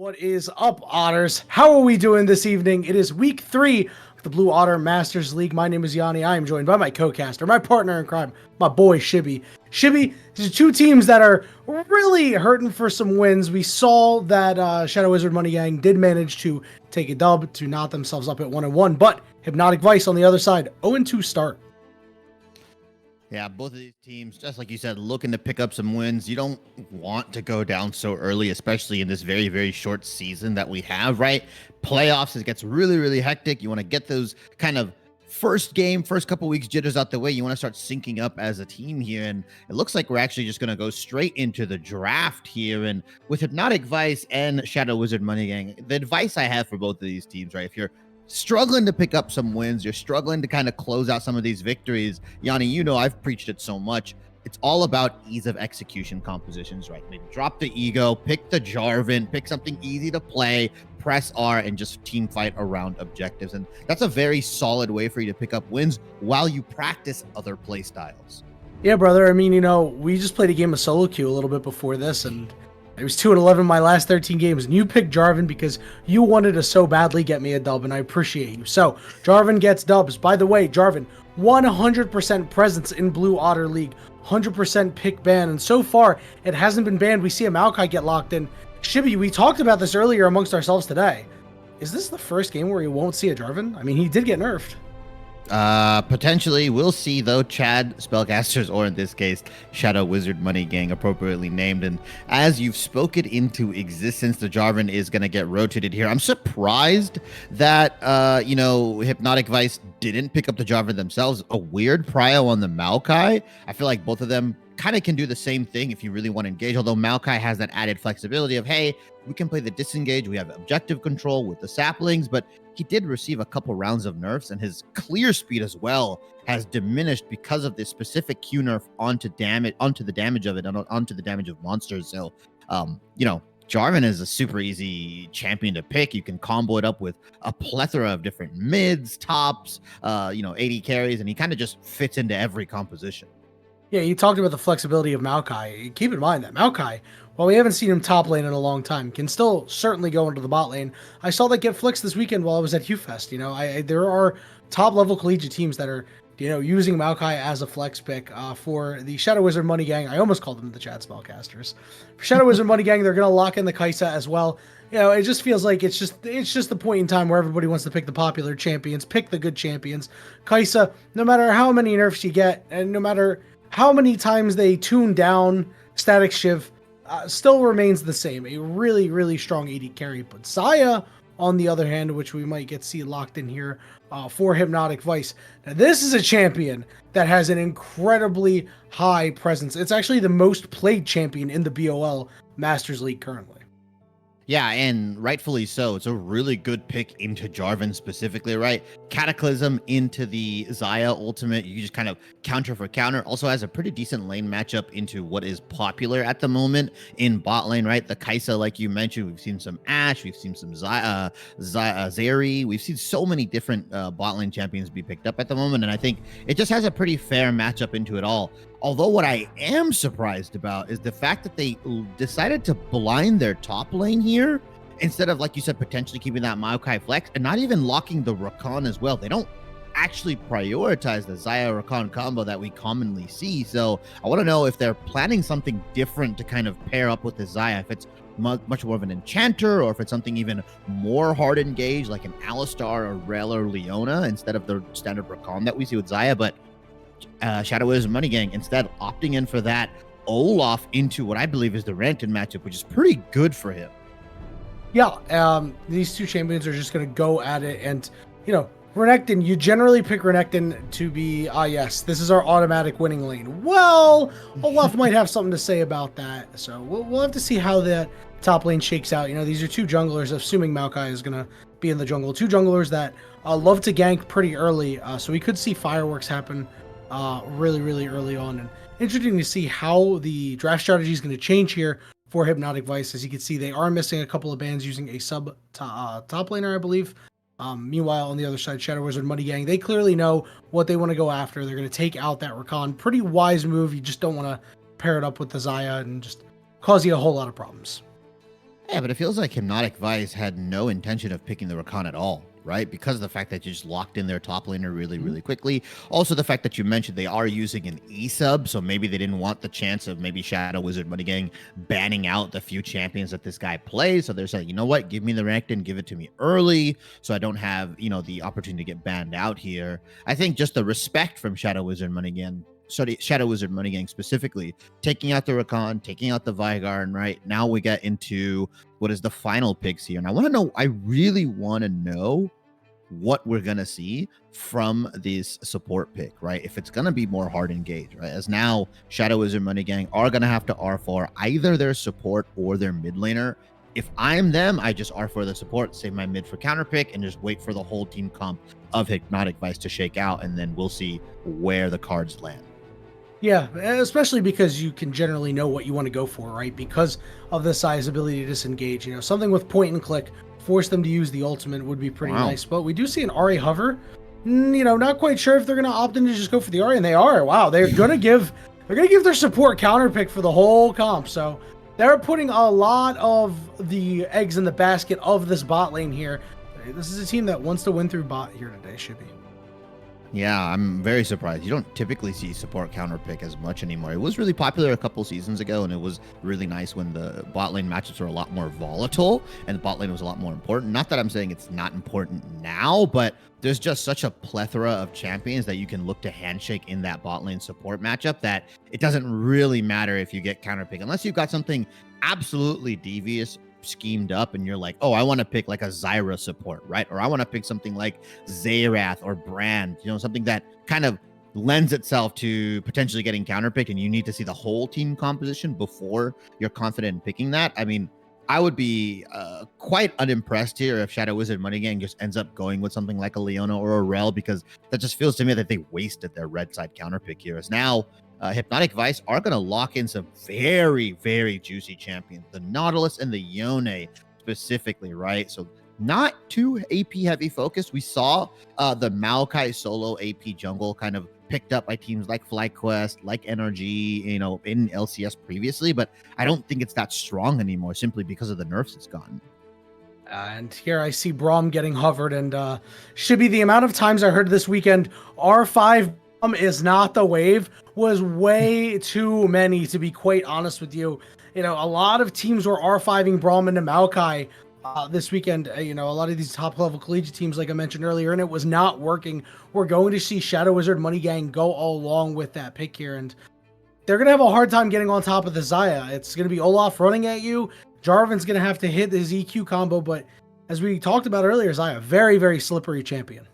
What is up, Otters? How are we doing this evening? It is week 3 of the Blue Otter Masters League. My name is Yanni. I am joined by my co-caster, my partner in crime, my boy Shibby. Shibby, these are two teams that are really hurting for some wins. We saw that Shadow Wizard Money Gang did manage to take a dub to knot themselves up at 1-1, but Hypnotic Vice on the other side, 0-2 start. Yeah, both of these teams, just like you said, looking to pick up some wins. You don't want to go down so early, especially in this very, very short season that we have, right? Playoffs, it gets really, really hectic. You want to get those kind of first couple weeks jitters out the way. You want to start syncing up as a team here. And it looks like we're actually just going to go straight into the draft here. And with Hypnotic Vice and Shadow Wizard Money Gang, the advice I have for both of these teams, right? If you're struggling to pick up some wins, you're struggling to kind of close out some of these victories. Yanni, you know I've preached it so much. It's all about ease of execution compositions, right? Maybe drop the ego, pick the Jarvan, pick something easy to play, press R, and just team fight around objectives. And that's a very solid way for you to pick up wins while you practice other play styles. Yeah, brother. I mean, we just played a game of solo queue a little bit before this, and it was 2-11 my last 13 games, and you picked Jarvan because you wanted to so badly get me a dub, and I appreciate you. So, Jarvan gets dubs. By the way, Jarvan, 100% presence in Blue Otter League, 100% pick ban, and so far, it hasn't been banned. We see a Maokai get locked in. Shibby, we talked about this earlier amongst ourselves today. Is this the first game where you won't see a Jarvan? I mean, he did get nerfed. Potentially, we'll see though. Chad Spellcasters, or in this case, Shadow Wizard Money Gang, appropriately named. And as you've spoken into existence, the Jarvan is going to get rotated here. I'm surprised that, Hypnotic Vice didn't pick up the Jarvan themselves. A weird prio on the Maokai. I feel like both of them kind of can do the same thing if you really want to engage, although Maokai has that added flexibility of, hey, we can play the disengage, we have objective control with the saplings, but he did receive a couple rounds of nerfs, and his clear speed as well has diminished because of this specific Q nerf onto the damage of it, and onto the damage of monsters. So, Jarvan is a super easy champion to pick. You can combo it up with a plethora of different mids, tops, AD carries, and he kind of just fits into every composition. Yeah, you talked about the flexibility of Maokai. Keep in mind that Maokai, while we haven't seen him top lane in a long time, can still certainly go into the bot lane. I saw that get flexed this weekend while I was at HuFest. There are top-level collegiate teams that are, using Maokai as a flex pick for the Shadow Wizard Money Gang. I almost called them the Chad Spellcasters. For Shadow Wizard Money Gang, they're going to lock in the Kai'Sa as well. It just feels like it's just the point in time where everybody wants to pick the popular champions, pick the good champions. Kai'Sa, no matter how many nerfs you get, and no matter how many times they tune down Static Shiv, still remains the same. A really, really strong AD carry. But Xayah, on the other hand, which we might get see locked in here for Hypnotic Vice. Now, this is a champion that has an incredibly high presence. It's actually the most played champion in the BOL Masters League currently. Yeah, and rightfully so. It's a really good pick into Jarvan specifically, right? Cataclysm into the Xayah ultimate. You just kind of counter for counter. Also has a pretty decent lane matchup into what is popular at the moment in bot lane, right? The Kai'Sa, like you mentioned, we've seen some Ashe, we've seen some Zeri. We've seen so many different bot lane champions be picked up at the moment, and I think it just has a pretty fair matchup into it all. Although what I am surprised about is the fact that they decided to blind their top lane here instead of, like you said, potentially keeping that Maokai flex and not even locking the Rakan as well. They don't actually prioritize the Xayah Rakan combo that we commonly see. So I want to know if they're planning something different to kind of pair up with the Xayah, if it's much more of an enchanter, or if it's something even more hard engaged like an Alistar or Rel or Leona instead of the standard Rakan that we see with Xayah. But Shadow Wizard Money Gang instead opting in for that Olaf into what I believe is the Renton matchup, which is pretty good for him. Yeah, these two champions are just going to go at it, and Renekton, you generally pick Renekton to be, yes, this is our automatic winning lane. Well, Olaf might have something to say about that, so we'll have to see how that top lane shakes out. These are two junglers, assuming Maokai is going to be in the jungle. Two junglers that love to gank pretty early, so we could see fireworks happen really, really early on. And interesting to see how the draft strategy is going to change here for Hypnotic Vice. As you can see, they are missing a couple of bans using a sub top laner, I believe. Meanwhile, on the other side, Shadow Wizard Money Gang, they clearly know what they want to go after. They're going to take out that Rakan. Pretty wise move. You just don't want to pair it up with the Xayah and just cause you a whole lot of problems. Yeah, but it feels like Hypnotic Vice had no intention of picking the Rakan at all, right? Because of the fact that you just locked in their top laner really, really quickly. Also, the fact that you mentioned they are using an E-sub, so maybe they didn't want the chance of maybe Shadow Wizard Money Gang banning out the few champions that this guy plays. So they're saying, you know what, give me the Renekton, give it to me early, so I don't have, the opportunity to get banned out here. I think just the respect from Shadow Wizard Money Gang, sorry, Shadow Wizard Money Gang specifically, taking out the Rakan, taking out the Vigarn, right? Now we get into what is the final picks here. And I really want to know what we're going to see from this support pick, right? If it's going to be more hard engaged, right? As now Shadow Wizard Money Gang are going to have to R4 either their support or their mid laner. If I'm them, I just R4 the support, save my mid for counter pick, and just wait for the whole team comp of Hypnotic Vice to shake out, and then we'll see where the cards land. Yeah, especially because you can generally know what you want to go for, right? Because of the size ability to disengage. Something with point and click, force them to use the ultimate would be pretty nice. But we do see an Ahri hover. Not quite sure if they're going to opt in to just go for the Ahri, and they are. Wow, they're going to give their support counter pick for the whole comp. So they're putting a lot of the eggs in the basket of this bot lane here. This is a team that wants to win through bot here today, should be. Yeah, I'm very surprised. You don't typically see support counter pick as much anymore. It was really popular a couple seasons ago, and it was really nice when the bot lane matchups were a lot more volatile and the bot lane was a lot more important. Not that I'm saying it's not important now, but there's just such a plethora of champions that you can look to handshake in that bot lane support matchup that it doesn't really matter if you get counter pick unless you've got something absolutely devious schemed up and you're like, oh, I want to pick like a Zyra support, right? Or I want to pick something like Zayrath or Brand, something that kind of lends itself to potentially getting counterpicked, and you need to see the whole team composition before you're confident in picking that. I mean, I would be quite unimpressed here if Shadow Wizard Money Gang just ends up going with something like a Leona or a Rel, because that just feels to me that they wasted their red side counterpick here. As now Hypnotic Vice are going to lock in some very, very juicy champions. The Nautilus and the Yone specifically, right? So not too AP heavy focused. We saw the Maokai solo AP jungle kind of picked up by teams like FlyQuest, like NRG, in LCS previously, but I don't think it's that strong anymore simply because of the nerfs it's gotten. And here I see Braum getting hovered, and should be the amount of times I heard this weekend, R5 is not the wave, was way too many, to be quite honest with you. A lot of teams were R5ing Braum into Maokai this weekend. A lot of these top level collegiate teams, like I mentioned earlier, and it was not working. We're going to see Shadow Wizard Money Gang go along with that pick here, and they're going to have a hard time getting on top of the Xayah. It's going to be Olaf running at you. Jarvan's going to have to hit his EQ combo, but as we talked about earlier, Xayah, very, very slippery champion.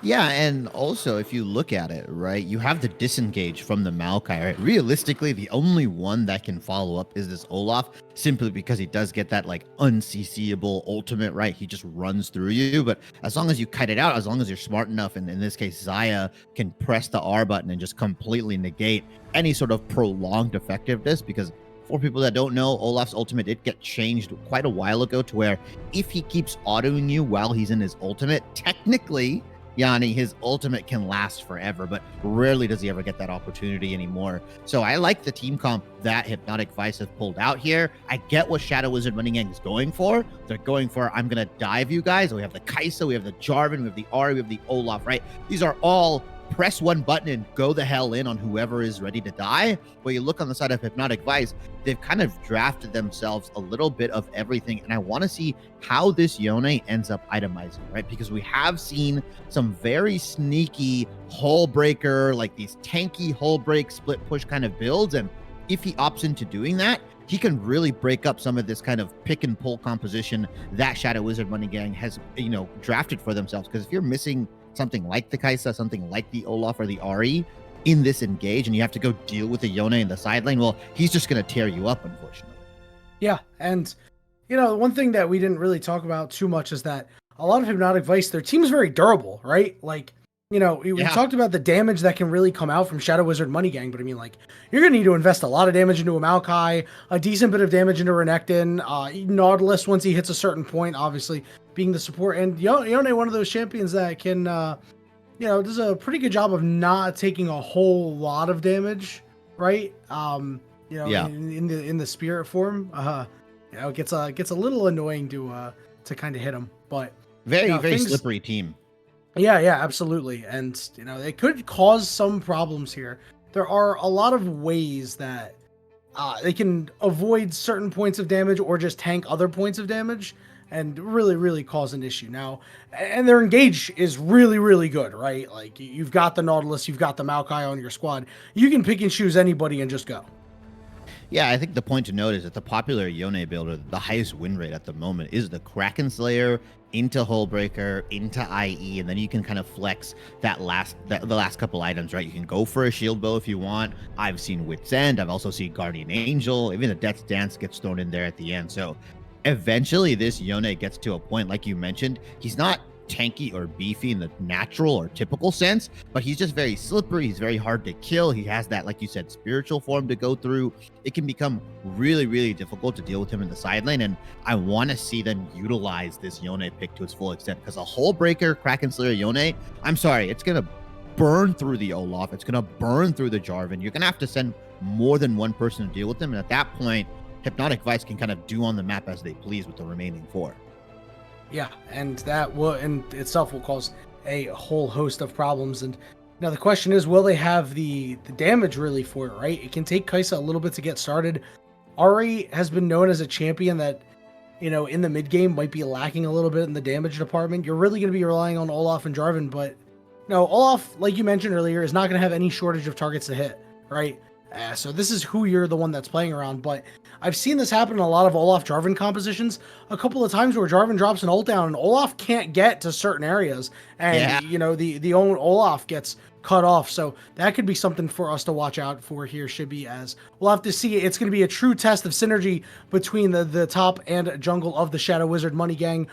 Yeah, and also if you look at it, right, you have the disengage from the Maokai, right? Realistically, the only one that can follow up is this Olaf, simply because he does get that like unCCable ultimate, right? He just runs through you. But as long as you kite it out, as long as you're smart enough, and in this case, Xayah can press the R button and just completely negate any sort of prolonged effectiveness, because for people that don't know, Olaf's ultimate did get changed quite a while ago to where if he keeps autoing you while he's in his ultimate, technically, Yanni, his ultimate can last forever, but rarely does he ever get that opportunity anymore. So I like the team comp that Hypnotic Vice have pulled out here. I get what Shadow Wizard Money Gang is going for. They're going for, I'm going to dive you guys. We have the Kai'Sa, we have the Jarvan, we have the Ahri, we have the Olaf, right? These are all press one button and go the hell in on whoever is ready to die. But you look on the side of Hypnotic Vice, they've kind of drafted themselves a little bit of everything. And I want to see how this Yone ends up itemizing, right? Because we have seen some very sneaky hull breaker, like these tanky hull break, split push kind of builds. And if he opts into doing that, he can really break up some of this kind of pick and pull composition that Shadow Wizard Money Gang has, drafted for themselves. Because if you're missing something like the Kai'Sa, something like the Olaf or the Ahri in this engage, and you have to go deal with the Yone in the side lane, well, he's just going to tear you up, unfortunately. Yeah, and, one thing that we didn't really talk about too much is that a lot of Hypnotic Vice, their team is very durable, right? Like, we talked about the damage that can really come out from Shadow Wizard Money Gang, but I mean, like, you're going to need to invest a lot of damage into a Maokai, a decent bit of damage into Renekton, Nautilus once he hits a certain point, obviously, being the support. And Yone, one of those champions that can, does a pretty good job of not taking a whole lot of damage, right? In the spirit form. You know, it gets a little annoying to kind of hit him, but Very, you know, very things, slippery team. yeah, absolutely. And, you know, it could cause some problems here. There are a lot of ways that they can avoid certain points of damage or just tank other points of damage and really, really cause an issue. Now, and their engage is really, really good, right? Like, you've got the Nautilus, you've got the Maokai on your squad. You can pick and choose anybody and just go. Yeah, I think the point to note is that the popular Yone builder, the highest win rate at the moment, is the Kraken Slayer into Hullbreaker, into IE, and then you can kind of flex the last couple items, right? You can go for a shield bow if you want. I've seen Wit's End. I've also seen Guardian Angel. Even the Death's Dance gets thrown in there at the end. So eventually this Yone gets to a point, like you mentioned, he's not tanky or beefy in the natural or typical sense, but he's just very slippery. He's very hard to kill. He has that, like you said, spiritual form to go through. It can become really, really difficult to deal with him in the side lane, and I want to see them utilize this Yone pick to its full extent, because a Hullbreaker Kraken Slayer Yone, I'm sorry, it's gonna burn through the Olaf, it's gonna burn through the Jarvan. You're gonna have to send more than one person to deal with them, and at that point Hypnotic Vice can kind of do on the map as they please with the remaining 4. Yeah, and that will in itself will cause a whole host of problems. And now the question is, will they have the damage really for it, right? It can take Kai'Sa a little bit to get started. Ari has been known as a champion that, you know, in the mid game might be lacking a little bit in the damage department. You're really going to be relying on Olaf and Jarvan, but no, Olaf, like you mentioned earlier, is not going to have any shortage of targets to hit, right? So this is who you're the one that's playing around, but I've seen this happen in a lot of Olaf Jarvan compositions a couple of times where Jarvan drops an ult down and Olaf can't get to certain areas, and you know, the own Olaf gets cut off. So that could be something for us to watch out for here, Shibby, as we'll have to see. It's going to be a true test of synergy between the top and jungle of the Shadow Wizard Money Gang.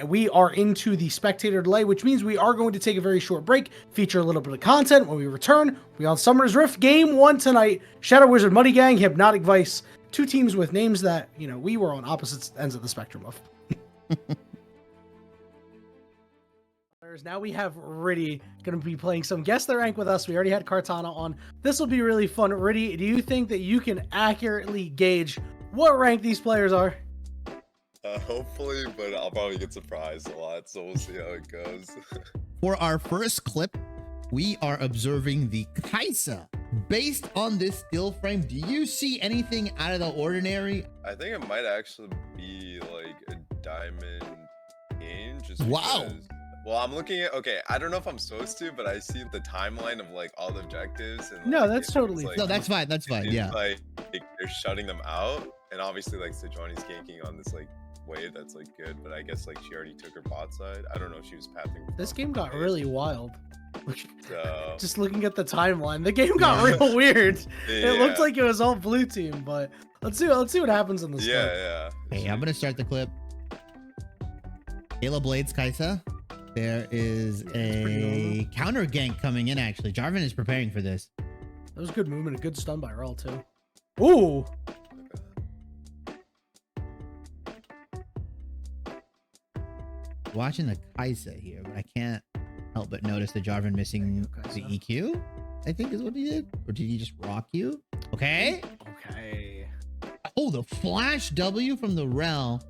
We are into the spectator delay, which means we are going to take a very short break, feature a little bit of content. When we return, we on Summer's Rift Game 1 tonight. Shadow Wizard Money Gang, Hypnotic Vice. Two teams with names that, you know, we were on opposite ends of the spectrum of. Now we have Riddy going to be playing some Guess the Rank with us. We already had Cartana on. This will be really fun. Riddy, do you think that you can accurately gauge what rank these players are? Hopefully, but I'll probably get surprised a lot, so we'll see how it goes. For our first clip, we are observing the Kai'Sa. Based on this still frame, do you see anything out of the ordinary? I think it might actually be like a diamond game. Just wow. Because, well, I'm looking at, okay, I don't know if I'm supposed to, but I see the timeline of like all the objectives. And no, like, that's totally like, no, that's fine. That's fine. Yeah. Like they're shutting them out, and obviously like Sejuani's ganking on this like wave that's like good, but I guess like she already took her bot side. I don't know if she was pathing. This game got really wild. So, just looking at the timeline, the game got real weird. Yeah. It looked like it was all blue team, but let's see what happens in this clip. Yeah. Hey, I'm gonna start the clip. Halo Blades Kai'Sa. There is a counter gank coming in. Actually, Jarvan is preparing for this. That was good movement, a good stun by Raul too. Ooh. Watching the Kai'Sa here, but I can't help but notice the Jarvan missing the EQ, I think is what he did. Or did he just rock you? Okay. Okay. Oh, the flash W from the Rel.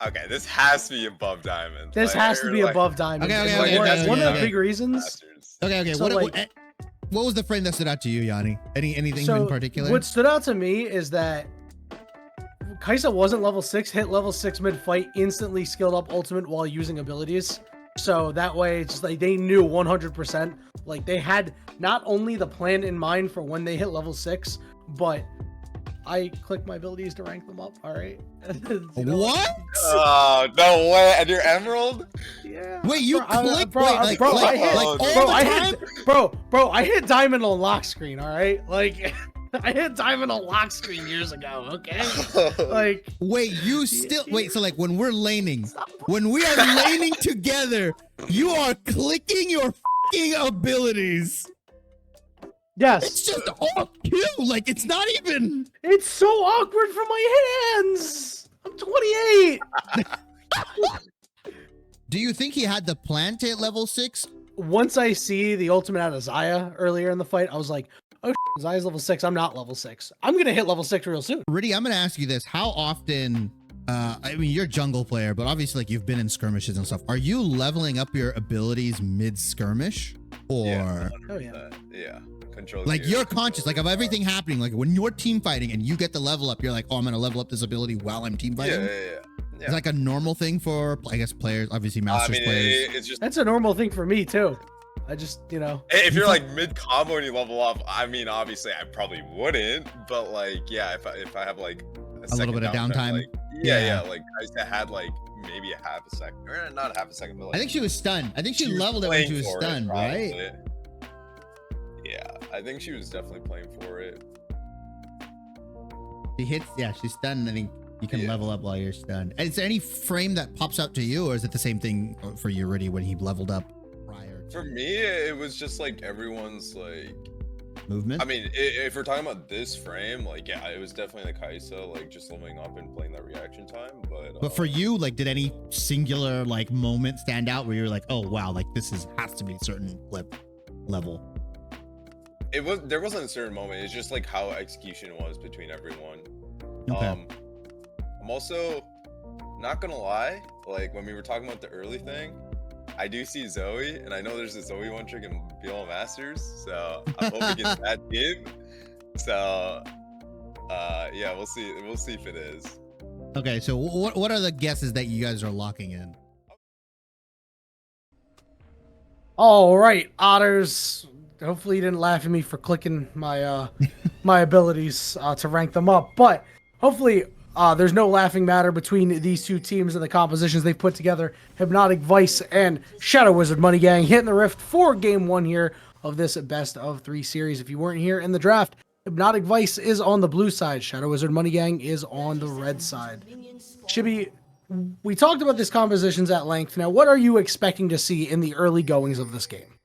Okay, this has to be above diamond. This has to be above diamond. Okay, one of the big reasons. Okay. So, what was the frame that stood out to you, Yanni? Anything in particular? What stood out to me is that Kai'Sa wasn't level 6, hit level 6 mid-fight, instantly skilled up ultimate while using abilities. So that way, it's just like they knew 100%. Like they had not only the plan in mind for when they hit level 6, but I clicked my abilities to rank them up. All right. What? Oh, no way. And you're Emerald? Yeah. Wait, you clicked? I hit diamond on lock screen. All right. Like I hit diamond on lock screen years ago. Okay. Like, wait, you still wait. So like when we're laning, when we are laning together, you are clicking your fucking abilities. Yes. It's just all kill. Like it's not even. It's so awkward for my hands. I'm 28. Do you think he had the plan to hit level 6? Once I see the ultimate out of Xayah earlier in the fight, I was like, oh, Xayah's level 6. I'm not level 6. I'm going to hit level 6 real soon. Riddy, I'm going to ask you this. How often I mean, you're a jungle player, but obviously, like, you've been in skirmishes and stuff. Are you leveling up your abilities mid-skirmish? Or Yeah, Oh yeah. 100%. Yeah. Control like Q. you're conscious, like, of everything happening. Like when you're team fighting and you get the level up, you're like, oh, I'm gonna level up this ability while I'm team Yeah, fighting. yeah. It's like a normal thing for, I guess, players, obviously Masters I mean, players. it's just That's a normal thing for me too. I just, you know. if you're like mid combo and you level up. I mean, obviously, I probably wouldn't, but like, yeah, if I have like A little bit of downtime. like, yeah, like I used to had like maybe a half a second, or not half a second, but like I think she was stunned. I think she was leveled it when she playing was for it, stunned, right? probably. Yeah, I think she was definitely playing for it. She hits, yeah, she's stunned. I think you can Yeah. level up while you're stunned. And is there any frame that pops out to you, or is it the same thing for you, Rudy, when he leveled up prior to For me, it was just like everyone's like. movement? I mean, if we're talking about this frame, like, yeah, it was definitely the Kaisa, like, just leveling up and playing that reaction time. But for you, like, did any singular like moment stand out where you're like, oh wow, like this has to be a certain level? there wasn't a certain moment. It's just like how execution was between everyone. Okay. I'm also not gonna lie, like when we were talking about the early thing, I do see Zoe, and I know there's a Zoe one trick in BOL Masters, so I'm hoping against that team. So yeah, we'll see if it is. Okay, so what are the guesses that you guys are locking in? All right, Otters. Hopefully you didn't laugh at me for clicking my my abilities to rank them up, but hopefully there's no laughing matter between these two teams and the compositions they've put together. Hypnotic Vice and Shadow Wizard Money Gang hitting the rift for game one here of this best of 3 series. If you weren't here in the draft, Hypnotic Vice is on the blue side. Shadow Wizard Money Gang is on the red side. Chibi, we talked about these compositions at length. Now, what are you expecting to see in the early goings of this game?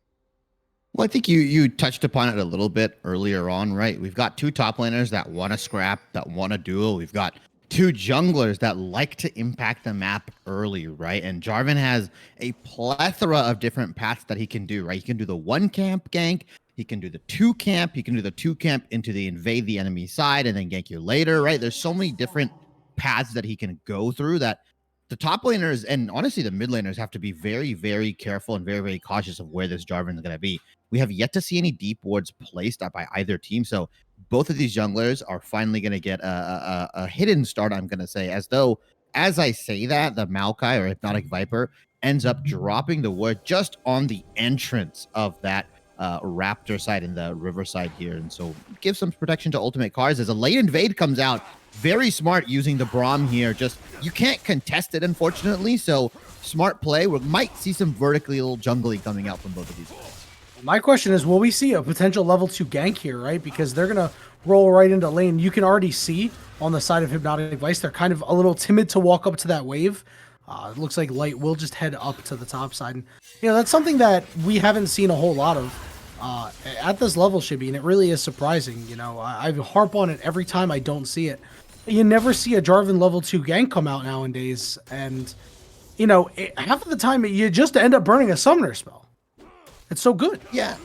Well, I think you touched upon it a little bit earlier on, right? We've got 2 top laners that want to scrap, that want to duel. We've got 2 junglers that like to impact the map early, right? And Jarvan has a plethora of different paths that he can do, right? He can do the 1 camp gank, he can do the 2 camp, he can do the 2 camp into the invade the enemy side and then gank you later, right? There's so many different paths that he can go through that the top laners and honestly the mid laners have to be very, very careful and very, very cautious of where this Jarvan is going to be. We have yet to see any deep wards placed up by either team, so both of these junglers are finally going to get a hidden start, I'm going to say, as though, as I say that, the Maokai or Hypnotic Viper ends up dropping the ward just on the entrance of that Raptor side in the river side here. And so give some protection to ultimate cards as a late invade comes out. Very smart using the Braum here. Just, you can't contest it, unfortunately, so smart play. We might see some vertically little jungly coming out from both of these guys. My question is, will we see a potential level 2 gank here, right? Because they're going to roll right into lane. You can already see on the side of Hypnotic Vice, they're kind of a little timid to walk up to that wave. It looks like Light will just head up to the top side. And, you know, that's something that we haven't seen a whole lot of at this level, Shibby, and it really is surprising. You know, I harp on it every time I don't see it. You never see a Jarvan level 2 gank come out nowadays. And, you know, half of the time you just end up burning a summoner spell. It's so good. Yeah.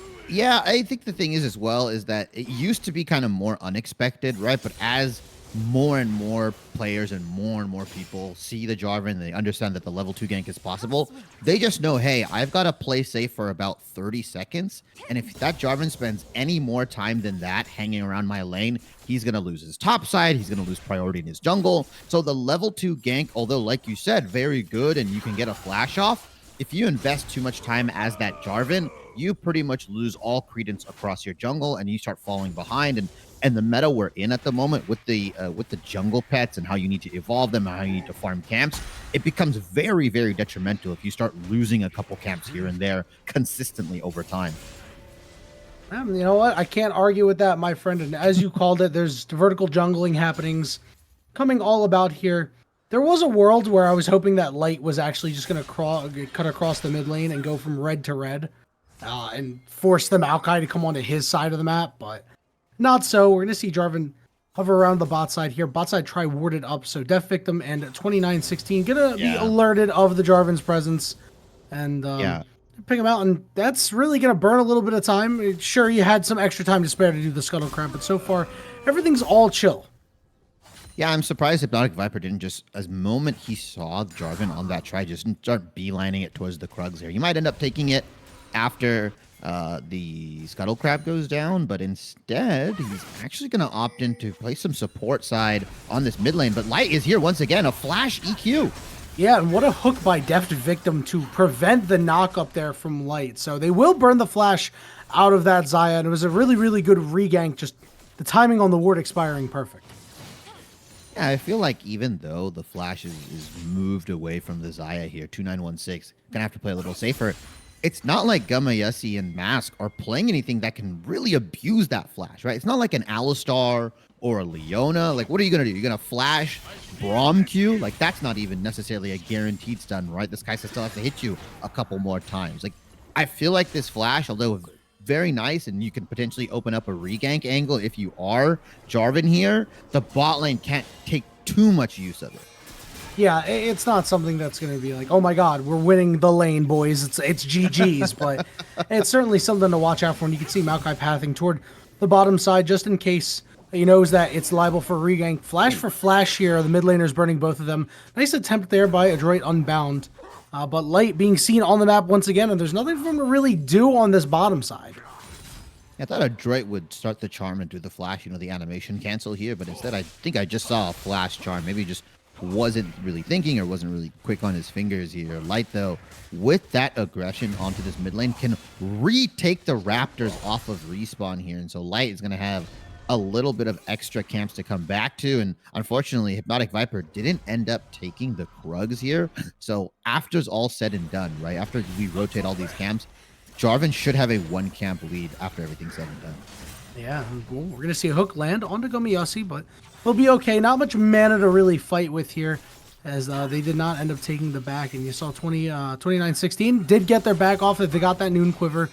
I think the thing is as well is that it used to be kind of more unexpected, right? But as more and more players and more people see the Jarvan, they understand that the level 2 gank is possible. They just know, hey, I've got to play safe for about 30 seconds. And if that Jarvan spends any more time than that hanging around my lane, he's going to lose his top side. He's going to lose priority in his jungle. So the level 2 gank, although like you said, very good and you can get a flash off, if you invest too much time as that Jarvan, you pretty much lose all credence across your jungle and you start falling behind. And the meta we're in at the moment with the jungle pets and how you need to evolve them and how you need to farm camps, it becomes very, very detrimental if you start losing a couple camps here and there consistently over time. You know what? I can't argue with that, my friend. And as you called it, there's vertical jungling happenings coming all about here. There was a world where I was hoping that Light was actually just going to cut across the mid lane and go from red to red and force the Maokai to come onto his side of the map, but not so. We're going to see Jarvan hover around the bot side here. Bot side try warded up, so Death Victim and 2916 going to be alerted of the Jarvan's presence and pick him out, and that's really going to burn a little bit of time. Sure, you had some extra time to spare to do the Scuttle Crab, but so far, everything's all chill. Yeah, I'm surprised Hypnotic Viper didn't just, as moment he saw Jarvan on that try, just start beelining it towards the Krugs here. You might end up taking it after the Scuttle Crab goes down, but instead, he's actually going to opt in to play some support side on this mid lane. But Light is here once again, a flash EQ. Yeah, and what a hook by Deft Victim to prevent the knock up there from Light. So they will burn the flash out of that Xayah, and it was a really, really good regank, just the timing on the ward expiring perfect. Yeah, I feel like even though the flash is moved away from the Xayah here, 2916, gonna have to play a little safer. It's not like Gamayesi and Mask are playing anything that can really abuse that flash, right? It's not like an Alistar or a Leona. Like, what are you gonna do? You're gonna flash Braum Q? Like, that's not even necessarily a guaranteed stun, right? This guy still has to hit you a couple more times. Like, I feel like this flash, although very nice, and you can potentially open up a regank angle if you are Jarvan here, the bot lane can't take too much use of it. Yeah, it's not something that's going to be like, oh my god, we're winning the lane, boys. It's GG's, but it's certainly something to watch out for. And you can see Maokai pathing toward the bottom side just in case he knows that it's liable for regank. Flash for flash here. The mid laner's burning both of them. Nice attempt there by Adroit Unbound. But Light being seen on the map once again, and there's nothing for him to really do on this bottom side. I thought Adroit would start the charm and do the flash, the animation cancel here, but instead I think I just saw a flash charm. Maybe just wasn't really thinking or wasn't really quick on his fingers here. Light, though, with that aggression onto this mid lane, can retake the Raptors off of respawn here. And so Light is going to have a little bit of extra camps to come back to. And unfortunately, Hypnotic Viper didn't end up taking the Krugs here. So after it's all said and done, right, after we rotate all these camps, Jarvan should have a one camp lead after everything's said and done. Yeah, well, we're going to see a hook land onto Gomiyasi, but he'll be okay. Not much mana to really fight with here, as they did not end up taking the back. And you saw 29-16 did get their back off if they got that Noon Quiver.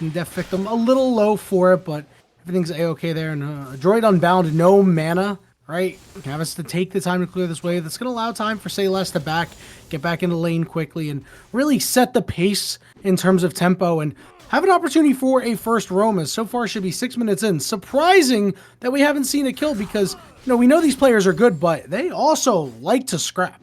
And Def Victim a little low for it, but everything's a-okay there. And Droid Unbound, no mana, right? Have us to take the time to clear this wave. That's going to allow time for Sayless to get back into lane quickly and really set the pace in terms of tempo and have an opportunity for a first roam, as so far should be 6 minutes in. Surprising that we haven't seen a kill because, we know these players are good, but they also like to scrap.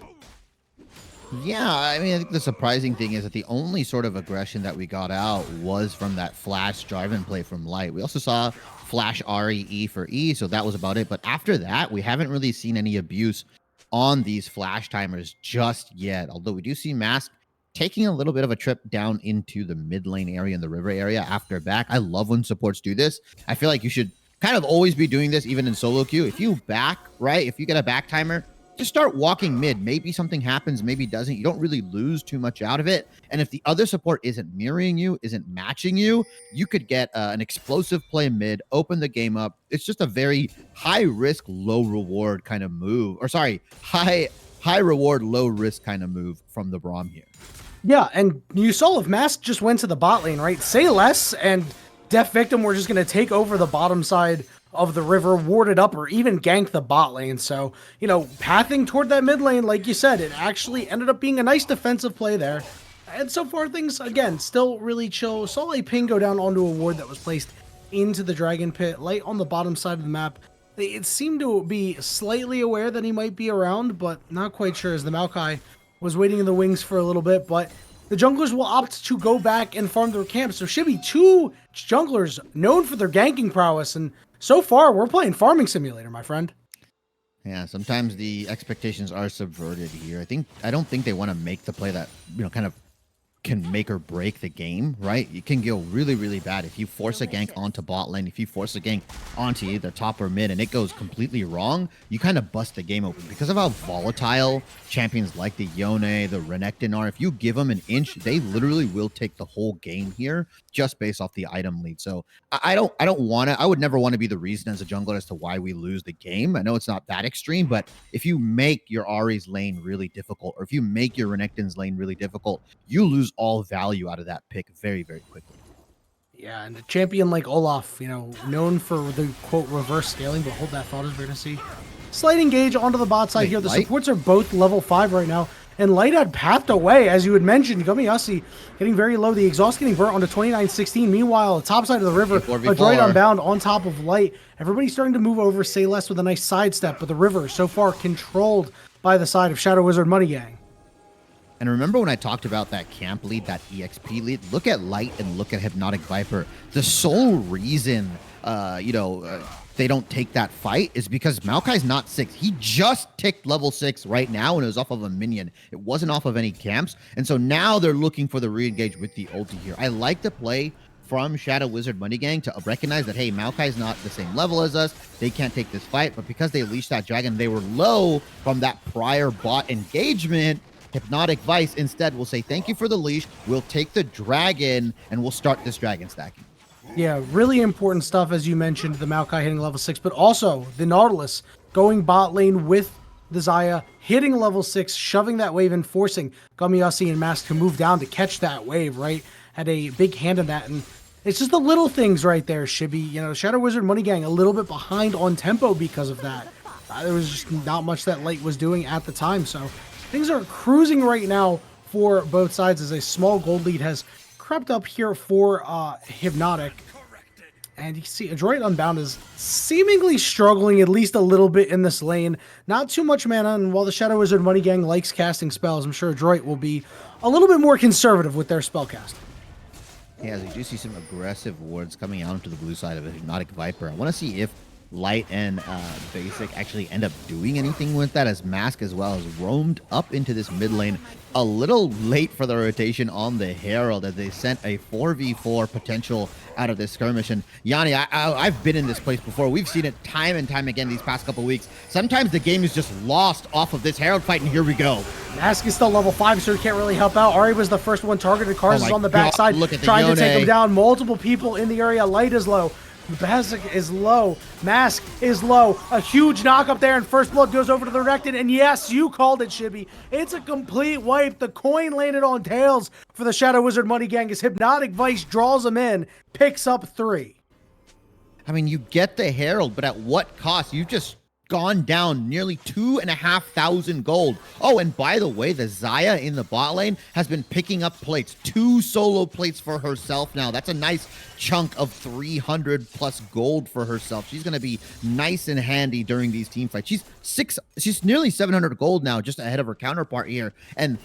Yeah, I mean, I think the surprising thing is that the only sort of aggression that we got out was from that flash Jarvan play from Light. We also saw flash RE for E, so that was about it. But after that, we haven't really seen any abuse on these flash timers just yet. Although we do see Mask taking a little bit of a trip down into the mid lane area and the river area after back. I love when supports do this. I feel like you should kind of always be doing this even in solo queue. If you back, right, if you get a back timer, just start walking mid. Maybe something happens, maybe doesn't. You don't really lose too much out of it. And if the other support isn't mirroring you, isn't matching you, you could get an explosive play mid, open the game up. It's just a very high risk, low reward kind of move. Or sorry, high reward, low risk kind of move from the Braum here. Yeah, and you saw if Mask just went to the bot lane, right? Sayless and Def Victim were just going to take over the bottom side of the river, ward it up, or even gank the bot lane. So, pathing toward that mid lane, like you said, it actually ended up being a nice defensive play there. And so far, things, again, still really chill. Saw a ping go down onto a ward that was placed into the Dragon Pit, Light on the bottom side of the map. It seemed to be slightly aware that he might be around, but not quite sure, as the Maokai was waiting in the wings for a little bit. But the junglers will opt to go back and farm their camps. There should be two junglers known for their ganking prowess, and so far, we're playing Farming Simulator, my friend. Yeah, sometimes the expectations are subverted here. I don't think they want to make the play that, kind of can make or break the game, right? It can go really, really bad if you force a gank onto bot lane, if you force a gank onto either top or mid and it goes completely wrong, you kind of bust the game open. Because of how volatile champions like the Yone, the Renekton are, if you give them an inch, they literally will take the whole game here just based off the item lead. So I would never want to be the reason as a jungler as to why we lose the game. I know it's not that extreme, but if you make your Ahri's lane really difficult, or if you make your Renekton's lane really difficult, you lose all value out of that pick very, very quickly. Yeah, and a champion like Olaf, known for the quote reverse scaling, but hold that thought as we're going to see. Slight engage onto the bot side here. The supports are both level 5 right now. and Light had pathed away, as you had mentioned. Gumiyasi getting very low, the exhaust getting burnt onto 29-16. Meanwhile, top side of the river, a droid unbound on top of Light. Everybody's starting to move over, say less with a nice sidestep, but the river so far controlled by the side of Shadow Wizard Money Gang. And remember when I talked about that camp lead, that EXP lead? Look at Light and look at Hypnotic Viper. The sole reason, they don't take that fight is because Maokai's not 6. He just ticked level 6 right now, and it was off of a minion. It wasn't off of any camps. And so now they're looking for the re-engage with the ulti here. I like the play from Shadow Wizard Money Gang to recognize that, hey, Maokai's not the same level as us. They can't take this fight. But because they leashed that dragon, they were low from that prior bot engagement. Hypnotic Vice instead will say, thank you for the leash. We'll take the dragon and we'll start this dragon stacking. Yeah, really important stuff, as you mentioned, the Maokai hitting level 6, but also the Nautilus going bot lane with the Xayah, hitting level 6, shoving that wave and forcing Gumiyasi and Mask to move down to catch that wave, right? Had a big hand in that, and it's just the little things right there, Shibby. You know, Shadow Wizard Money Gang a little bit behind on tempo because of that. There was just not much that Light was doing at the time, so things are cruising right now for both sides as a small gold lead has crept up here for Hypnotic. And you can see Adroit Unbound is seemingly struggling at least a little bit in this lane. Not too much mana, and while the Shadow Wizard Money Gang likes casting spells, I'm sure Adroit will be a little bit more conservative with their spell casting. Yeah, we do see some aggressive wards coming out to the blue side of a Hypnotic Viper. I want to see if Light and Basic actually end up doing anything with that, as Mask as well has roamed up into this mid lane a little late for the rotation on the Herald, as they sent a 4v4 potential out of this skirmish. And Yanni, I've been in this place before. We've seen it time and time again these past couple weeks. Sometimes the game is just lost off of this Herald fight, and here we go. Mask is still level 5, so he can't really help out. Ari was the first one targeted. Cars is on the backside, trying to take him down. Multiple people in the area. Light is low. Basic is low. Mask is low. A huge knock up there, and First Blood goes over to the Rectin. And yes, you called it, Shibby. It's a complete wipe. The coin landed on tails for the Shadow Wizard Money Gang as Hypnotic Vice draws him in, picks up 3. I mean, you get the Herald, but at what cost? You've just gone down nearly 2,500 gold. Oh, and by the way, the Xayah in the bot lane has been picking up plates. 2 solo plates for herself now. That's a nice chunk of 300 plus gold for herself. She's going to be nice and handy during these team fights. She's nearly 700 gold now, just ahead of her counterpart here. And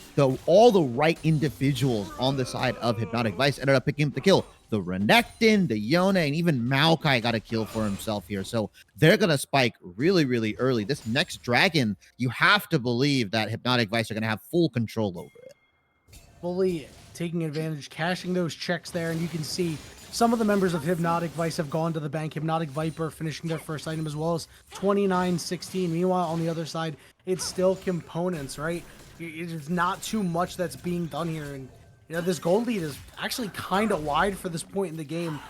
all the right individuals on the side of Hypnotic Vice ended up picking up the kill. The Renekton, the Yone, and even Maokai got a kill for himself here. So they're going to spike really, really early. This next dragon, you have to believe that Hypnotic Vice are going to have full control over it. Fully taking advantage, cashing those checks there, and you can see some of the members of Hypnotic Vice have gone to the bank. Hypnotic Viper finishing their first item, as well as 29-16. Meanwhile, on the other side, it's still components, right? It's not too much that's being done here, and you know, this gold lead is actually kind of wide for this point in the game.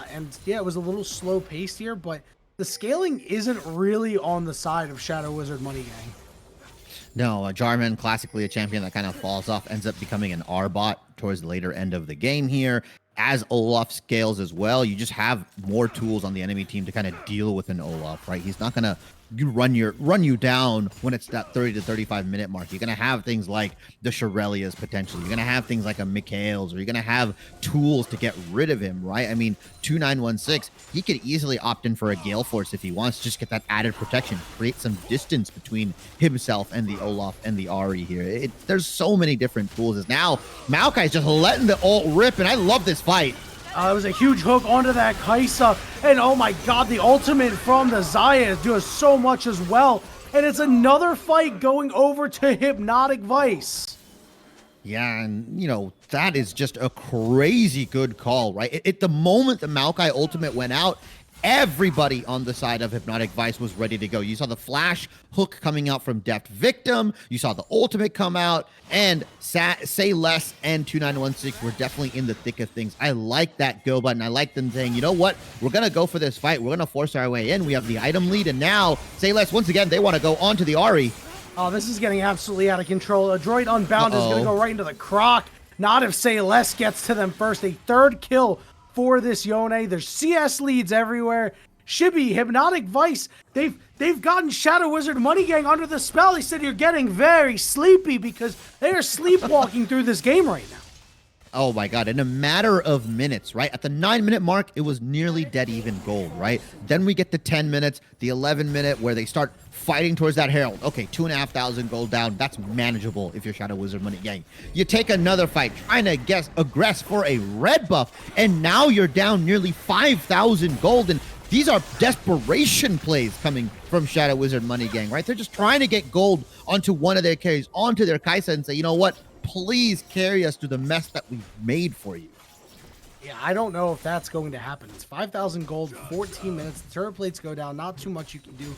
And yeah, it was a little slow paced here, but the scaling isn't really on the side of Shadow Wizard Money Gang. No, Jarman, classically a champion that kind of falls off, ends up becoming an R-bot towards the later end of the game here. As Olaf scales as well, you just have more tools on the enemy team to kind of deal with an Olaf, right? He's not going to run you down when it's that 30 to 35 minute mark. You're going to have things like the Shirelias potentially. You're going to have things like a Mikhail's, or you're going to have tools to get rid of him, right? I mean, 2916, he could easily opt in for a Gale Force if he wants, just get that added protection, create some distance between himself and the Olaf and the Ahri here. There's so many different tools. As now, Maokai's just letting the ult rip, and I love this fight. It was a huge hook onto that Kaisa, and oh my god, the ultimate from the Xayah is doing so much as well, and it's another fight going over to Hypnotic Vice. Yeah, and you know, that is just a crazy good call, right? At the moment the Maokai ultimate went out, everybody on the side of Hypnotic Vice was ready to go. You saw the flash hook coming out from Deft Victim. You saw the ultimate come out, and Say Less and 2916 were definitely in the thick of things. I like that go button. I like them saying, you know what? We're going to go for this fight. We're going to force our way in. We have the item lead, and now Say Less, once again, they want to go onto the Ahri. Oh, this is getting absolutely out of control. A droid Unbound is going to go right into the croc. Not if Say Less gets to them first. A third kill for this Yone. There's CS leads everywhere. Shibby, Hypnotic Vice, they've gotten Shadow Wizard Money Gang under the spell. They said you're getting very sleepy because they are sleepwalking through this game right now. Oh my God, in a matter of minutes, right? At the 9-minute mark, it was nearly dead even gold, right? Then we get the 10 minutes, the 11-minute where they start fighting towards that Herald. Okay, 2,500 gold down. That's manageable if you're Shadow Wizard Money Gang. You take another fight, trying to aggress for a red buff, and now you're down nearly 5,000 gold, and these are desperation plays coming from Shadow Wizard Money Gang, right? They're just trying to get gold onto one of their carries, onto their Kaisa, and say, you know what? Please carry us through the mess that we've made for you. Yeah, I don't know if that's going to happen. It's 5,000 gold, 14 minutes. The turret plates go down. Not too much you can do